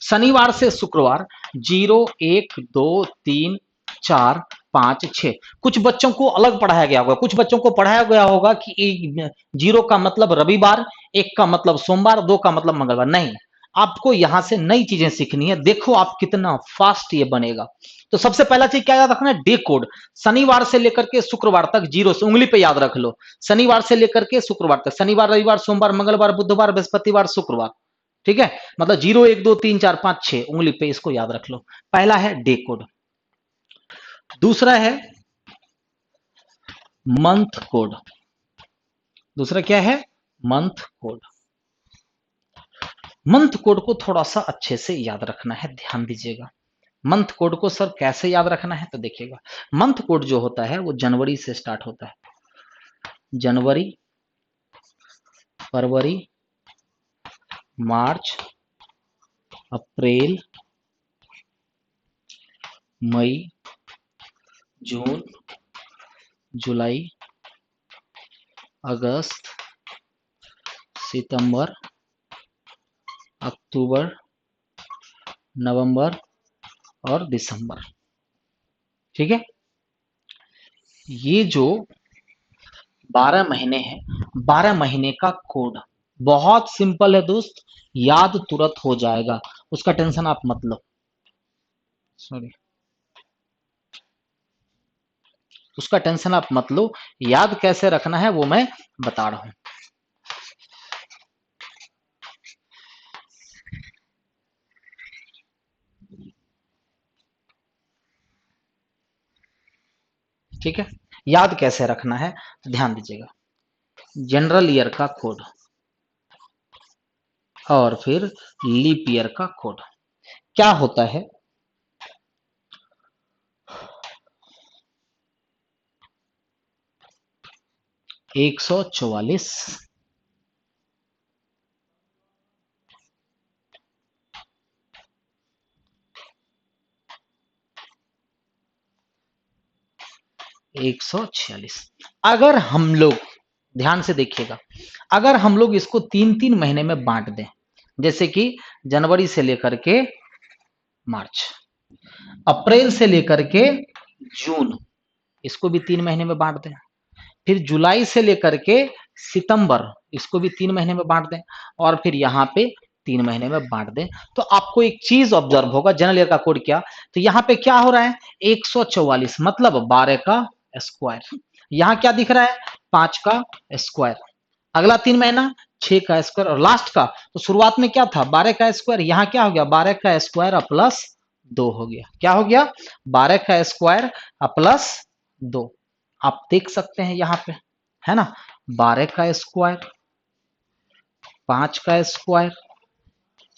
शनिवार से शुक्रवार 0 1 2 3 4 5 6। कुछ बच्चों को अलग पढ़ाया गया होगा, कुछ बच्चों को पढ़ाया गया होगा कि 0 का मतलब रविवार, 1 का मतलब सोमवार, 2 का मतलब मंगलवार। नहीं, आपको यहां से नई चीजें सीखनी है। देखो आप कितना फास्ट ये बनेगा। तो सबसे पहला चीज क्या याद रखना है, डे कोड। शनिवार से लेकर के शुक्रवार तक 0 से, उंगली पे याद रख लो। शनिवार से लेकर के शुक्रवार तक, शनिवार रविवार सोमवार मंगलवार बुधवार बृहस्पतिवार शुक्रवार। ठीक है, मतलब 0 1 2 3 4 5 6 उंगली पे इसको याद रख लो। पहला है डे कोड। दूसरा है मंथ कोड। दूसरा क्या है, मंथ कोड। मंथ कोड को थोड़ा सा अच्छे से याद रखना है, ध्यान दीजिएगा। मंथ कोड को सर कैसे याद रखना है, तो देखिएगा। मंथ कोड जो होता है वो जनवरी से स्टार्ट होता है। जनवरी, फरवरी, मार्च, अप्रैल, मई, जून, जुलाई, अगस्त, सितंबर, अक्टूबर, नवंबर और दिसंबर। ठीक है, ये जो 12 महीने हैं, 12 महीने का कोड बहुत सिंपल है दोस्त, याद तुरंत हो जाएगा, उसका टेंशन आप मत लो। सॉरी, उसका टेंशन आप मत लो। याद कैसे रखना है वो मैं बता रहा हूं। ठीक है, याद कैसे रखना है तो ध्यान दीजिएगा। जनरल ईयर का कोड और फिर लीप ईयर का कोड क्या होता है। 144, 146। अगर हम लोग ध्यान से देखिएगा, अगर हम लोग इसको 3 3 महीने में बांट दें, जैसे कि जनवरी से लेकर के मार्च, अप्रैल से लेकर के जून, इसको भी 3 महीने में बांट दें, फिर जुलाई से लेकर के सितंबर, इसको भी 3 महीने में बांट दें, और फिर यहाँ पे 3 महीने में बांट दें, तो आपको एक चीज ऑब्जर्व होगा। जनरल ईयर का कोड क्या, तो यहाँ पे क्या हो रहा है, 144 मतलब 12 का स्क्वायर। यहाँ क्या दिख रहा है, 5 का स्क्वायर। अगला 3 महीना 6 का स्क्वायर, और लास्ट का तो शुरुआत में क्या था, 12 का स्क्वायर। यहाँ क्या हो गया, 12 का स्क्वायर प्लस 2 हो गया। क्या हो गया, 12 का स्क्वायर प्लस 2। आप देख सकते हैं यहाँ पे, है ना, 12 का स्क्वायर, 5 का स्क्वायर,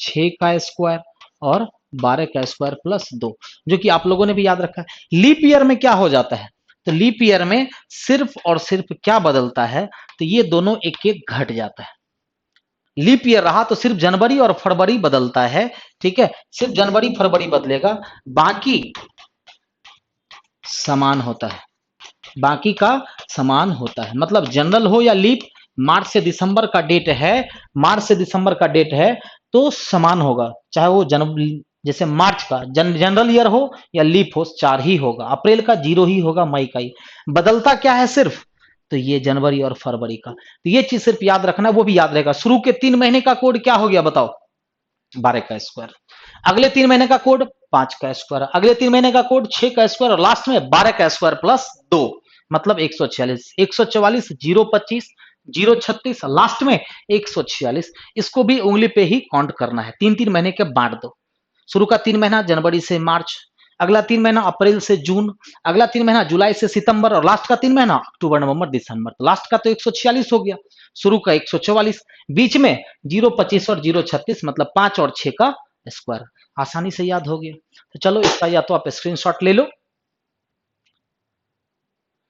6 का स्क्वायर और 12 का स्क्वायर प्लस 2, जो कि आप लोगों ने भी याद रखा है। लीप ईयर में क्या हो जाता है, तो लीप ईयर में सिर्फ और सिर्फ क्या बदलता है, तो ये दोनों एक एक घट जाता है। लीप ईयर रहा तो सिर्फ जनवरी और फरवरी बदलता है। ठीक है, सिर्फ जनवरी फरवरी बदलेगा, बाकी समान होता है, बाकी का समान होता है। मतलब जनरल हो या लीप, मार्च से दिसंबर का डेट है, मार्च से दिसंबर का डेट है तो समान होगा, चाहे वो जैसे मार्च का जनरल ईयर हो या लीप हो, 4 ही होगा। अप्रैल का 0 ही होगा, मई का ही। बदलता क्या है सिर्फ, तो ये जनवरी और फरवरी का। तो ये चीज सिर्फ याद रखना, वो भी याद रहेगा। शुरू के 3 महीने का कोड क्या हो गया बताओ, 12 का स्क्वायर। अगले 3 महीने का कोड 5 का स्क्वायर, अगले 3 महीने का कोड 6 का स्क्वायर, और लास्ट में 12 का स्क्वायर प्लस 2, मतलब 146। 144, 025, 036, लास्ट में 146। इसको भी उंगली पे ही काउंट करना है, 3 3 महीने के बांट दो। शुरू का 3 महीना जनवरी से मार्च, अगला 3 महीना अप्रैल से जून, अगला 3 महीना जुलाई से सितंबर, और लास्ट का 3 महीना अक्टूबर नवंबर दिसंबर। तो लास्ट का तो 146 हो गया, शुरू का 144, बीच में 025 और 036, मतलब 5 और 6 का स्क्वायर। आसानी से याद हो गया। तो चलो इसका या तो आप स्क्रीनशॉट ले लो,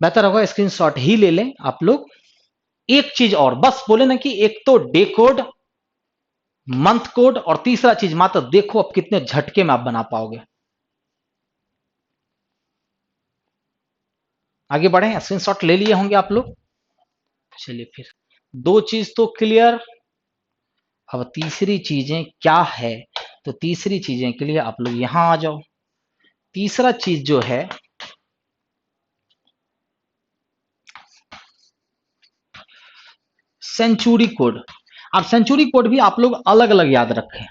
बेहतर होगा स्क्रीनशॉट ही ले लें आप लोग। एक चीज और बस बोले ना कि एक तो डे कोड, मंथ कोड, और तीसरा चीज मात्र देखो अब कितने झटके में आप बना पाओगे। आगे बढ़े, स्क्रीनशॉट ले लिए होंगे आप लोग। चलिए फिर, दो चीज तो क्लियर। अब तीसरी चीजें क्या है, तो तीसरी चीजें के लिए आप लोग यहां आ जाओ। तीसरा चीज जो है, सेंचुरी कोड। अब सेंचुरी कोड भी आप लोग अलग अलग याद रखें।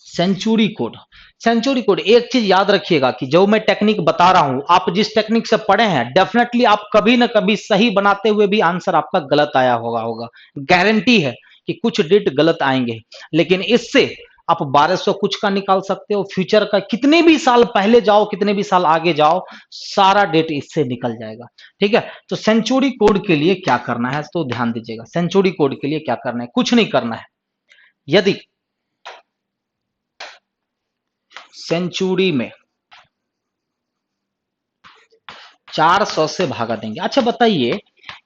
सेंचुरी कोड, सेंचुरी कोड एक चीज याद रखिएगा कि जो मैं टेक्निक बता रहा हूं, आप जिस टेक्निक से पढ़े हैं, डेफिनेटली आप कभी ना कभी सही बनाते हुए भी आंसर आपका गलत आया होगा। गारंटी है कि कुछ डेट गलत आएंगे, लेकिन इससे आप 1200 कुछ का निकाल सकते हो, फ्यूचर का कितने भी साल पहले जाओ, कितने भी साल आगे जाओ, सारा डेट इससे निकल जाएगा। ठीक है, तो सेंचुरी कोड के लिए क्या करना है, तो ध्यान दीजिएगा। सेंचुरी कोड के लिए क्या करना है, कुछ नहीं करना है। यदि सेंचुरी में 400 से भागा देंगे, अच्छा बताइए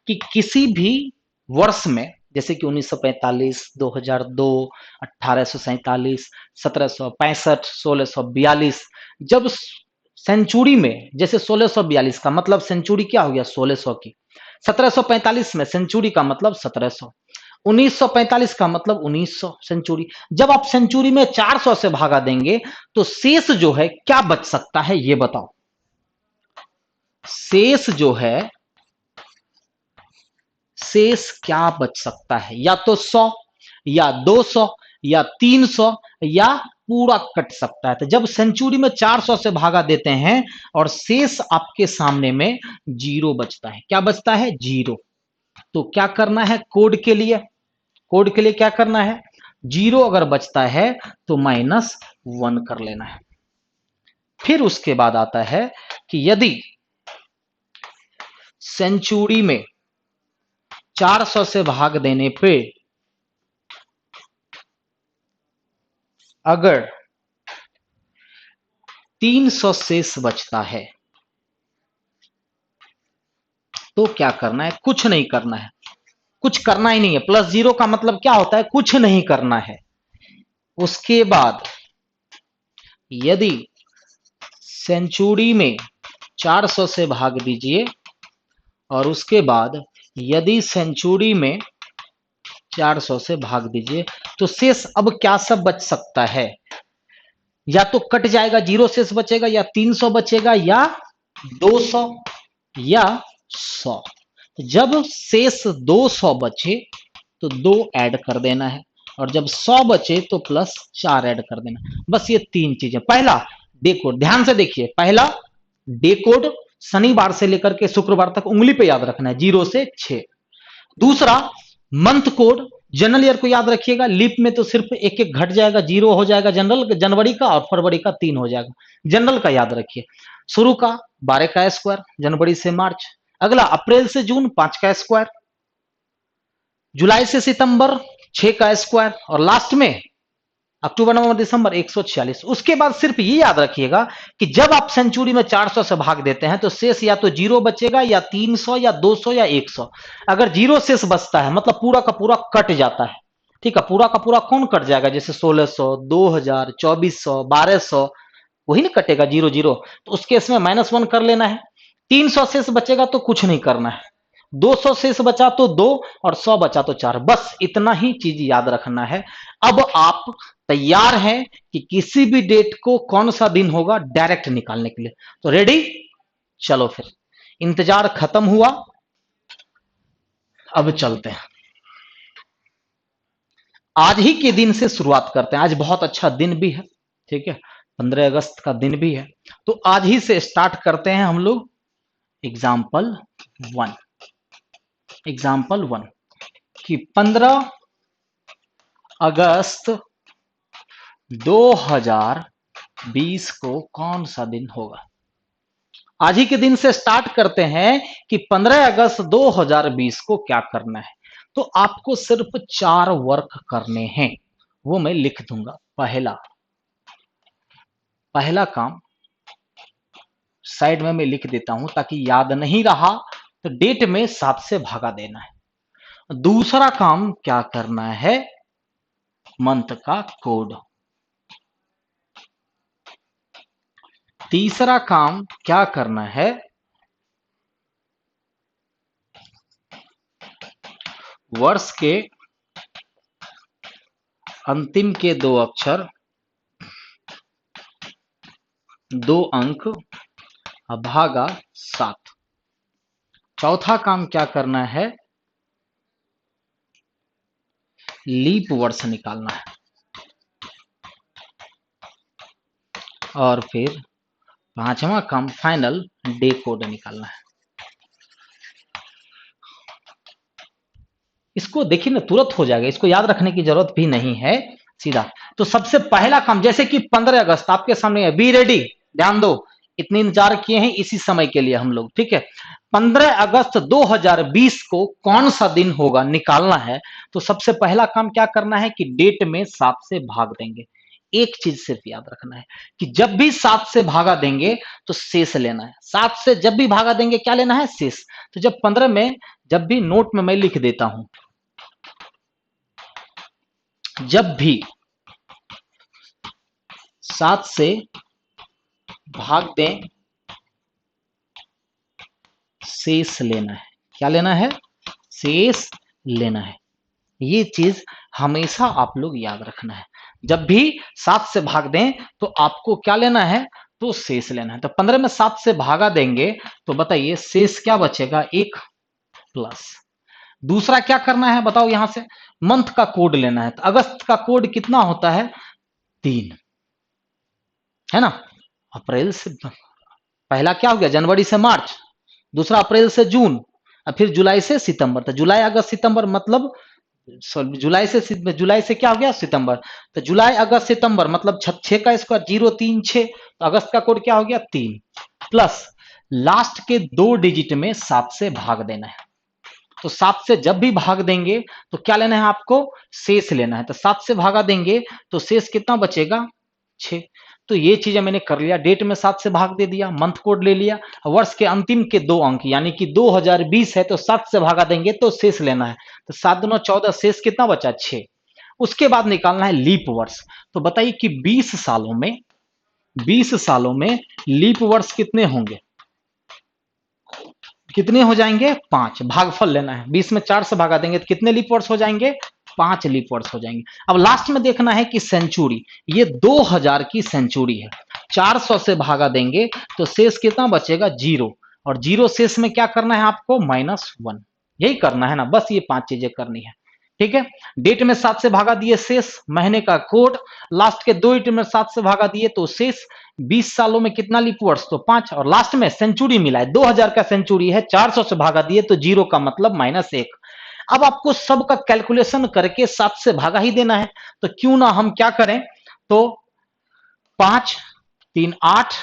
कि किसी भी वर्ष में, जैसे कि 1945, 2002, 1847, 1765, 1642, जब सेंचुरी में, जैसे 1642 का मतलब सेंचुरी क्या हो गया, 1600 की। 1745 में सेंचुरी का मतलब 1700। 1945 का मतलब 1900 सेंचुरी। जब आप सेंचुरी में 400 से भागा देंगे तो शेष जो है क्या बच सकता है, ये बताओ। शेष जो है, शेष क्या बच सकता है, या तो 100, या 200, या 300, या पूरा कट सकता है। तो जब सेंचुरी में 400 से भागा देते हैं और शेष आपके सामने में जीरो बचता है, क्या बचता है, जीरो। तो क्या करना है कोड के लिए, कोड के लिए क्या करना है, जीरो अगर बचता है तो -1 कर लेना है। फिर उसके बाद आता है कि यदि सेंचुरी में 400 से भाग देने पे अगर 300 शेष बचता है तो क्या करना है, कुछ नहीं करना है। कुछ करना ही नहीं है, प्लस जीरो का मतलब क्या होता है, कुछ नहीं करना है। उसके बाद यदि सेंचुरी में 400 से भाग दीजिए, और उसके बाद यदि सेंचुरी में 400 से भाग दीजिए, तो शेष अब क्या सब बच सकता है, या तो कट जाएगा, जीरो शेष बचेगा, या 300 बचेगा, या 200, या 100। जब शेष 200 बचे तो 2 ऐड कर देना है, और जब 100 बचे तो +4 ऐड कर देना। बस ये तीन चीजें। पहला डे कोड, ध्यान से देखिए, पहला डे कोड शनिवार से लेकर के शुक्रवार तक उंगली पे याद रखना है, 0 से 6। दूसरा मंथ कोड, जनरल ईयर को याद रखिएगा, लीप में तो सिर्फ एक एक घट जाएगा, 0 हो जाएगा जनरल, जनवरी का, और फरवरी का 3 हो जाएगा। जनरल का याद रखिए, शुरू का 12 का स्क्वायर, जनवरी से मार्च। अगला अप्रैल से जून 5 का स्क्वायर, जुलाई से सितंबर 6 का स्क्वायर, और लास्ट में अक्टूबर नवंबर दिसंबर 146। उसके बाद सिर्फ ये याद रखिएगा कि जब आप सेंचुरी में 400 से भाग देते हैं तो शेष या तो जीरो बचेगा, या 300, या 200, या 100। अगर जीरो शेष बचता है मतलब पूरा का पूरा कट जाता है। ठीक है, पूरा का पूरा कौन कट जाएगा, जैसे 1600, 2000, 2400, 1200, वही ना कटेगा, जीरो जीरो। तो उस केस में -1 कर लेना है। 300 शेष बचेगा तो कुछ नहीं करना है। 200 शेष बचा तो 2, और 100 बचा तो 4। बस इतना ही चीज याद रखना है। अब आप तैयार हैं कि किसी भी डेट को कौन सा दिन होगा डायरेक्ट निकालने के लिए, तो रेडी, चलो फिर, इंतजार खत्म हुआ, अब चलते हैं। आज ही के दिन से शुरुआत करते हैं, आज बहुत अच्छा दिन भी है। ठीक है, 15 अगस्त का दिन भी है, तो आज ही से स्टार्ट करते हैं हम लोग। एग्जाम्पल 1, एग्जाम्पल 1 कि 15 अगस्त 2020 को कौन सा दिन होगा। आज ही के दिन से स्टार्ट करते हैं कि 15 अगस्त 2020 को क्या करना है। तो आपको सिर्फ 4 वर्क करने हैं, वो मैं लिख दूंगा। पहला पहला काम साइड में मैं लिख देता हूं ताकि याद नहीं रहा, तो डेट में 7 से भागा देना है। दूसरा काम क्या करना है, मंथ का कोड। तीसरा काम क्या करना है, वर्ष के अंतिम के दो अक्षर, दो अंक भागा 7। चौथा काम क्या करना है, लीप वर्ष निकालना है। और फिर पांचवा काम फाइनल डे कोड निकालना है। इसको देखिए ना, तुरंत हो जाएगा, इसको याद रखने की जरूरत भी नहीं है, सीधा। तो सबसे पहला काम, जैसे कि 15 अगस्त आपके सामने है, बी रेडी, ध्यान दो, इतने इंतजार किए हैं इसी समय के लिए हम लोग, ठीक है। 15 अगस्त 2020 को कौन सा दिन होगा निकालना है। तो सबसे पहला काम क्या करना है कि डेट में 7 से भाग देंगे। एक चीज सिर्फ याद रखना है कि जब भी 7 से भागा देंगे तो शेष लेना है। 7 से जब भी भागा देंगे क्या लेना है, शेष। तो जब 15 में, जब भी नोट में मैं लिख देता हूं, जब भी 7 से भाग दें, शेष लेना है। क्या लेना है, शेष लेना है। ये चीज हमेशा आप लोग याद रखना है। जब भी 7 से भाग दें तो आपको क्या लेना है, तो शेष लेना है। तो 15 में 7 से भागा देंगे तो बताइए शेष क्या बचेगा, 1 प्लस। दूसरा क्या करना है बताओ, यहां से मंथ का कोड लेना है। तो अगस्त का कोड कितना होता है, 3, है ना। अप्रैल से, पहला क्या हो गया, जनवरी से मार्च, दूसरा अप्रैल से जून, और फिर जुलाई से सितंबर। तो जुलाई अगस्त सितंबर मतलब, जुलाई से क्या हो गया, सितंबर। तो जुलाई अगस्त सितंबर मतलब 6 का स्क्वायर 036। तो अगस्त का कोड क्या हो गया, 3 प्लस लास्ट के 2 डिजिट में 7 से भाग देना है। तो 7 से जब भी भाग देंगे तो क्या लेना है आपको, शेष लेना है। तो 7 से भागा देंगे तो शेष कितना बचेगा, 6। तो ये चीजें मैंने कर लिया, डेट में 7 से भाग दे दिया, मंथ कोड ले लिया, वर्ष के अंतिम के 2 अंक यानी कि 2020 है तो 7 से भागा देंगे तो शेष लेना है। तो 7 दूना 14, शेष कितना बचा, 6। उसके बाद निकालना है लीप वर्ष। तो बताइए कि 20 सालों में, 20 सालों में लीप वर्ष कितने होंगे, कितने हो जाएंगे, 5। भागफल लेना है, 20 में 4 से भागा देंगे तो कितने लीप वर्ष हो जाएंगे, 5 लीप वर्ष हो जाएंगे। अब लास्ट में देखना है कि सेंचुरी, ये 2000 की सेंचुरी है, 400 से भागा देंगे तो शेष कितना बचेगा, 0। और 0 शेष में क्या करना है आपको, -1। यही करना है ना, बस ये 5 चीजें करनी है, ठीक है। डेट में 7 से भागा दिए शेष, महीने का कोड, लास्ट के 2 डिजिट में 7 से भागा दिए तो शेष। 20 सालों में कितना लीप वर्ष, तो 5। और लास्ट में सेंचुरी मिला है, 2000 का सेंचुरी है, 400 से भागा दिए तो 0 का मतलब -1। अब आपको सबका कैलकुलेशन करके 7 से भागा ही देना है। तो क्यों ना हम क्या करें, तो 5 3 8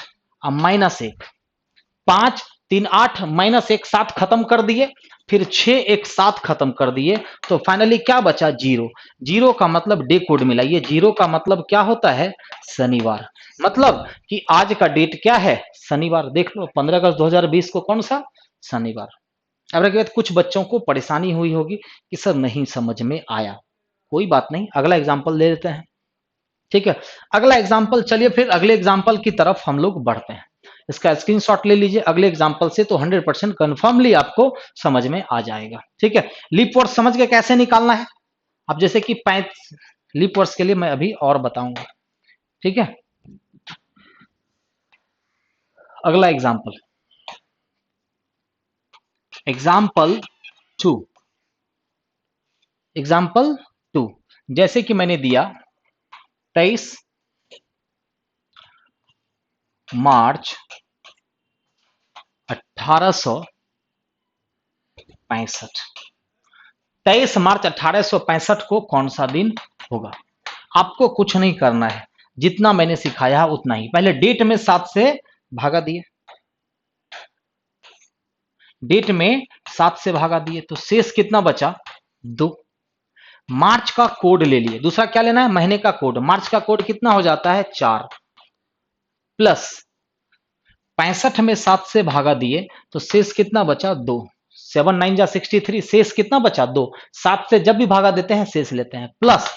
और -1, 5 3 8 -1 7 खत्म कर दिए, फिर 6 एक साथ खत्म कर दिए, तो फाइनली क्या बचा, 0। 0 का मतलब डे कोड मिला, ये 0 का मतलब क्या होता है, शनिवार। मतलब कि आज का डेट क्या है, शनिवार। देख लो 15 अगस्त 2020 को कौन सा, शनिवार। अब रखिए, कुछ बच्चों को परेशानी हुई होगी कि सर नहीं समझ में आया, कोई बात नहीं, अगला एग्जाम्पल ले लेते हैं, ठीक है। अगला एग्जाम्पल, चलिए फिर अगले एग्जाम्पल की तरफ हम लोग बढ़ते हैं। इसका स्क्रीनशॉट ले लीजिए अगले एग्जाम्पल से, तो 100% कंफर्मली आपको समझ में आ जाएगा, ठीक है। लीप वर्ष समझ के कैसे निकालना है। अब जैसे कि लीप वर्ष के लिए मैं अभी और बताऊंगा, ठीक है। अगला एग्जाम्पल, एग्जाम्पल 2, एग्जाम्पल 2, जैसे कि मैंने दिया 23 मार्च 1865। 23 मार्च 1865 को कौन सा दिन होगा। आपको कुछ नहीं करना है, जितना मैंने सिखाया उतना ही। पहले डेट में 7 से भागा दिए, डेट में 7 से भागा दिए तो शेष कितना बचा, 2। मार्च का कोड ले लिए, दूसरा क्या लेना है, महीने का कोड। मार्च का कोड कितना हो जाता है, 4 प्लस 65 में 7 से भागा दिए तो शेष कितना बचा, 2। 7 9 जा 63, शेष कितना बचा, 2। 7 से जब भी भागा देते हैं शेष लेते हैं, प्लस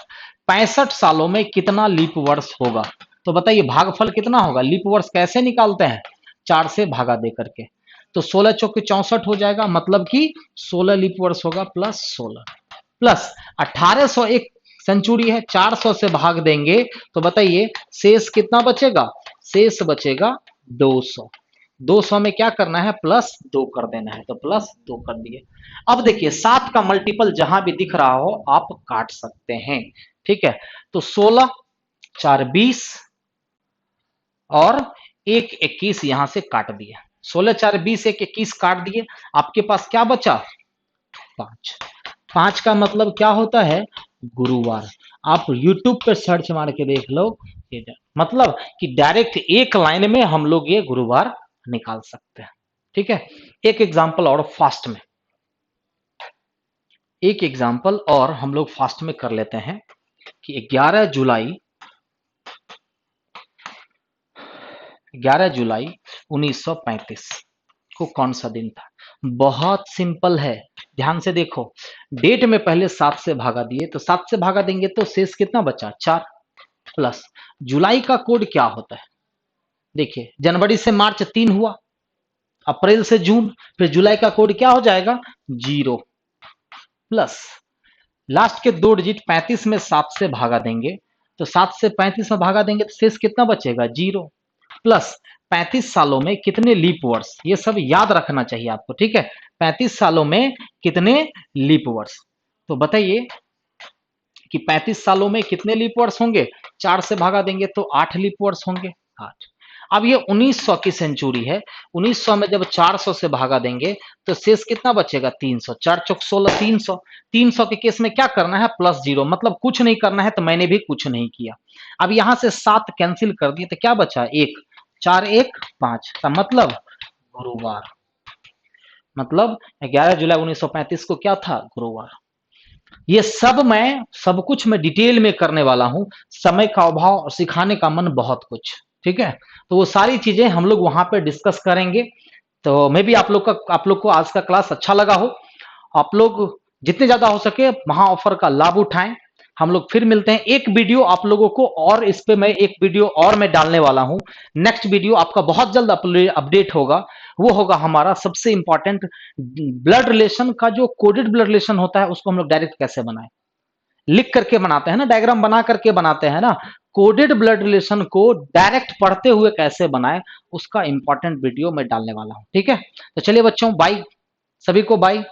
65 सालों में कितना लीप वर्ष होगा। तो बताइए भागफल कितना होगा, लीप वर्ष कैसे निकालते हैं, 4 से भागा दे करके। तो 16 चौके 64 हो जाएगा, मतलब कि 16 लीप वर्ष होगा प्लस 16। प्लस 1800 एक सेंचुरी है, 400 से भाग देंगे तो बताइए शेष कितना बचेगा? शेष बचेगा 200। 200 में क्या करना है? प्लस 2 कर देना है, तो प्लस 2 कर दिए। अब देखिए 7 का मल्टीपल जहां भी दिख रहा हो आप काट सकते हैं, ठीक है। तो 16 4 20 और 1 21 यहां से काट दिए। 16 4 20 1 21 काट दिए, आपके पास क्या बचा? 5। 5 का मतलब क्या होता है? गुरुवार। आप YouTube पे सर्च मार के देख लो, मतलब कि डायरेक्ट एक लाइन में हम लोग ये गुरुवार निकाल सकते हैं, ठीक है। एक एग्जांपल और फास्ट में, एक एग्जांपल और हम लोग फास्ट में कर लेते हैं कि 11 जुलाई 1935 को कौन सा दिन था? बहुत सिंपल है, ध्यान से देखो। डेट में पहले 7 से भागा दिए, तो 7 से भागा देंगे तो शेष कितना बचा? 4। प्लस जुलाई का कोड क्या होता है? देखिए जनवरी से मार्च 3 हुआ, अप्रैल से जून, फिर जुलाई का कोड क्या हो जाएगा? 0। प्लस लास्ट के 2 डिजिट 35 में 7 से भागा देंगे, तो 7 से 35 में भागा देंगे तो शेष कितना बचेगा? 0। प्लस 35 सालों में कितने लीप वर्ष? ये सब याद रखना चाहिए आपको, ठीक है। 35 सालों में कितने लीप वर्ष? तो बताइए कि 35 सालों में कितने लीप वर्ष होंगे? 4 से भागा देंगे तो 8 लीप वर्ष होंगे, 8। अब ये 1900 की सेंचुरी है, 1900 में जब 400 से भागा देंगे तो शेष कितना बचेगा? 300। 4 चौक 16, 300। 300 के केस में क्या करना है? प्लस 0, मतलब कुछ नहीं करना है, तो मैंने भी कुछ नहीं किया। अब यहां से 7 कैंसिल कर दिए तो क्या बचा? 1। 4 1 5 का मतलब गुरुवार। मतलब 11 जुलाई 1935 को क्या था? गुरुवार। ये सब मैं सब कुछ मैं डिटेल में करने वाला हूं, समय का अभाव और सिखाने का मन बहुत कुछ, ठीक है। तो वो सारी चीजें हम लोग वहां पे डिस्कस करेंगे। तो मे भी आप लोग को आज का क्लास अच्छा लगा हो। आप लोग जितने ज्यादा हो सके महा ऑफर का लाभ उठाएं। हम लोग फिर मिलते हैं। एक वीडियो आप लोगों को और इस पे मैं एक वीडियो और मैं डालने वाला हूं। नेक्स्ट वीडियो आपका बहुत जल्द अपडेट होगा। वो होगा हमारा सबसे इंपॉर्टेंट, ब्लड रिलेशन का जो कोडेड ब्लड रिलेशन होता है उसको हम लोग डायरेक्ट कैसे बनाएं। लिख करके बनाते हैं ना, डायग्राम बना करके बनाते हैं ना, कोडेड ब्लड रिलेशन को डायरेक्ट पढ़ते हुए कैसे बनाएं, उसका इंपॉर्टेंट वीडियो मैं डालने वाला हूं, ठीक है। तो चलिए बच्चों, बाय, सभी को बाय।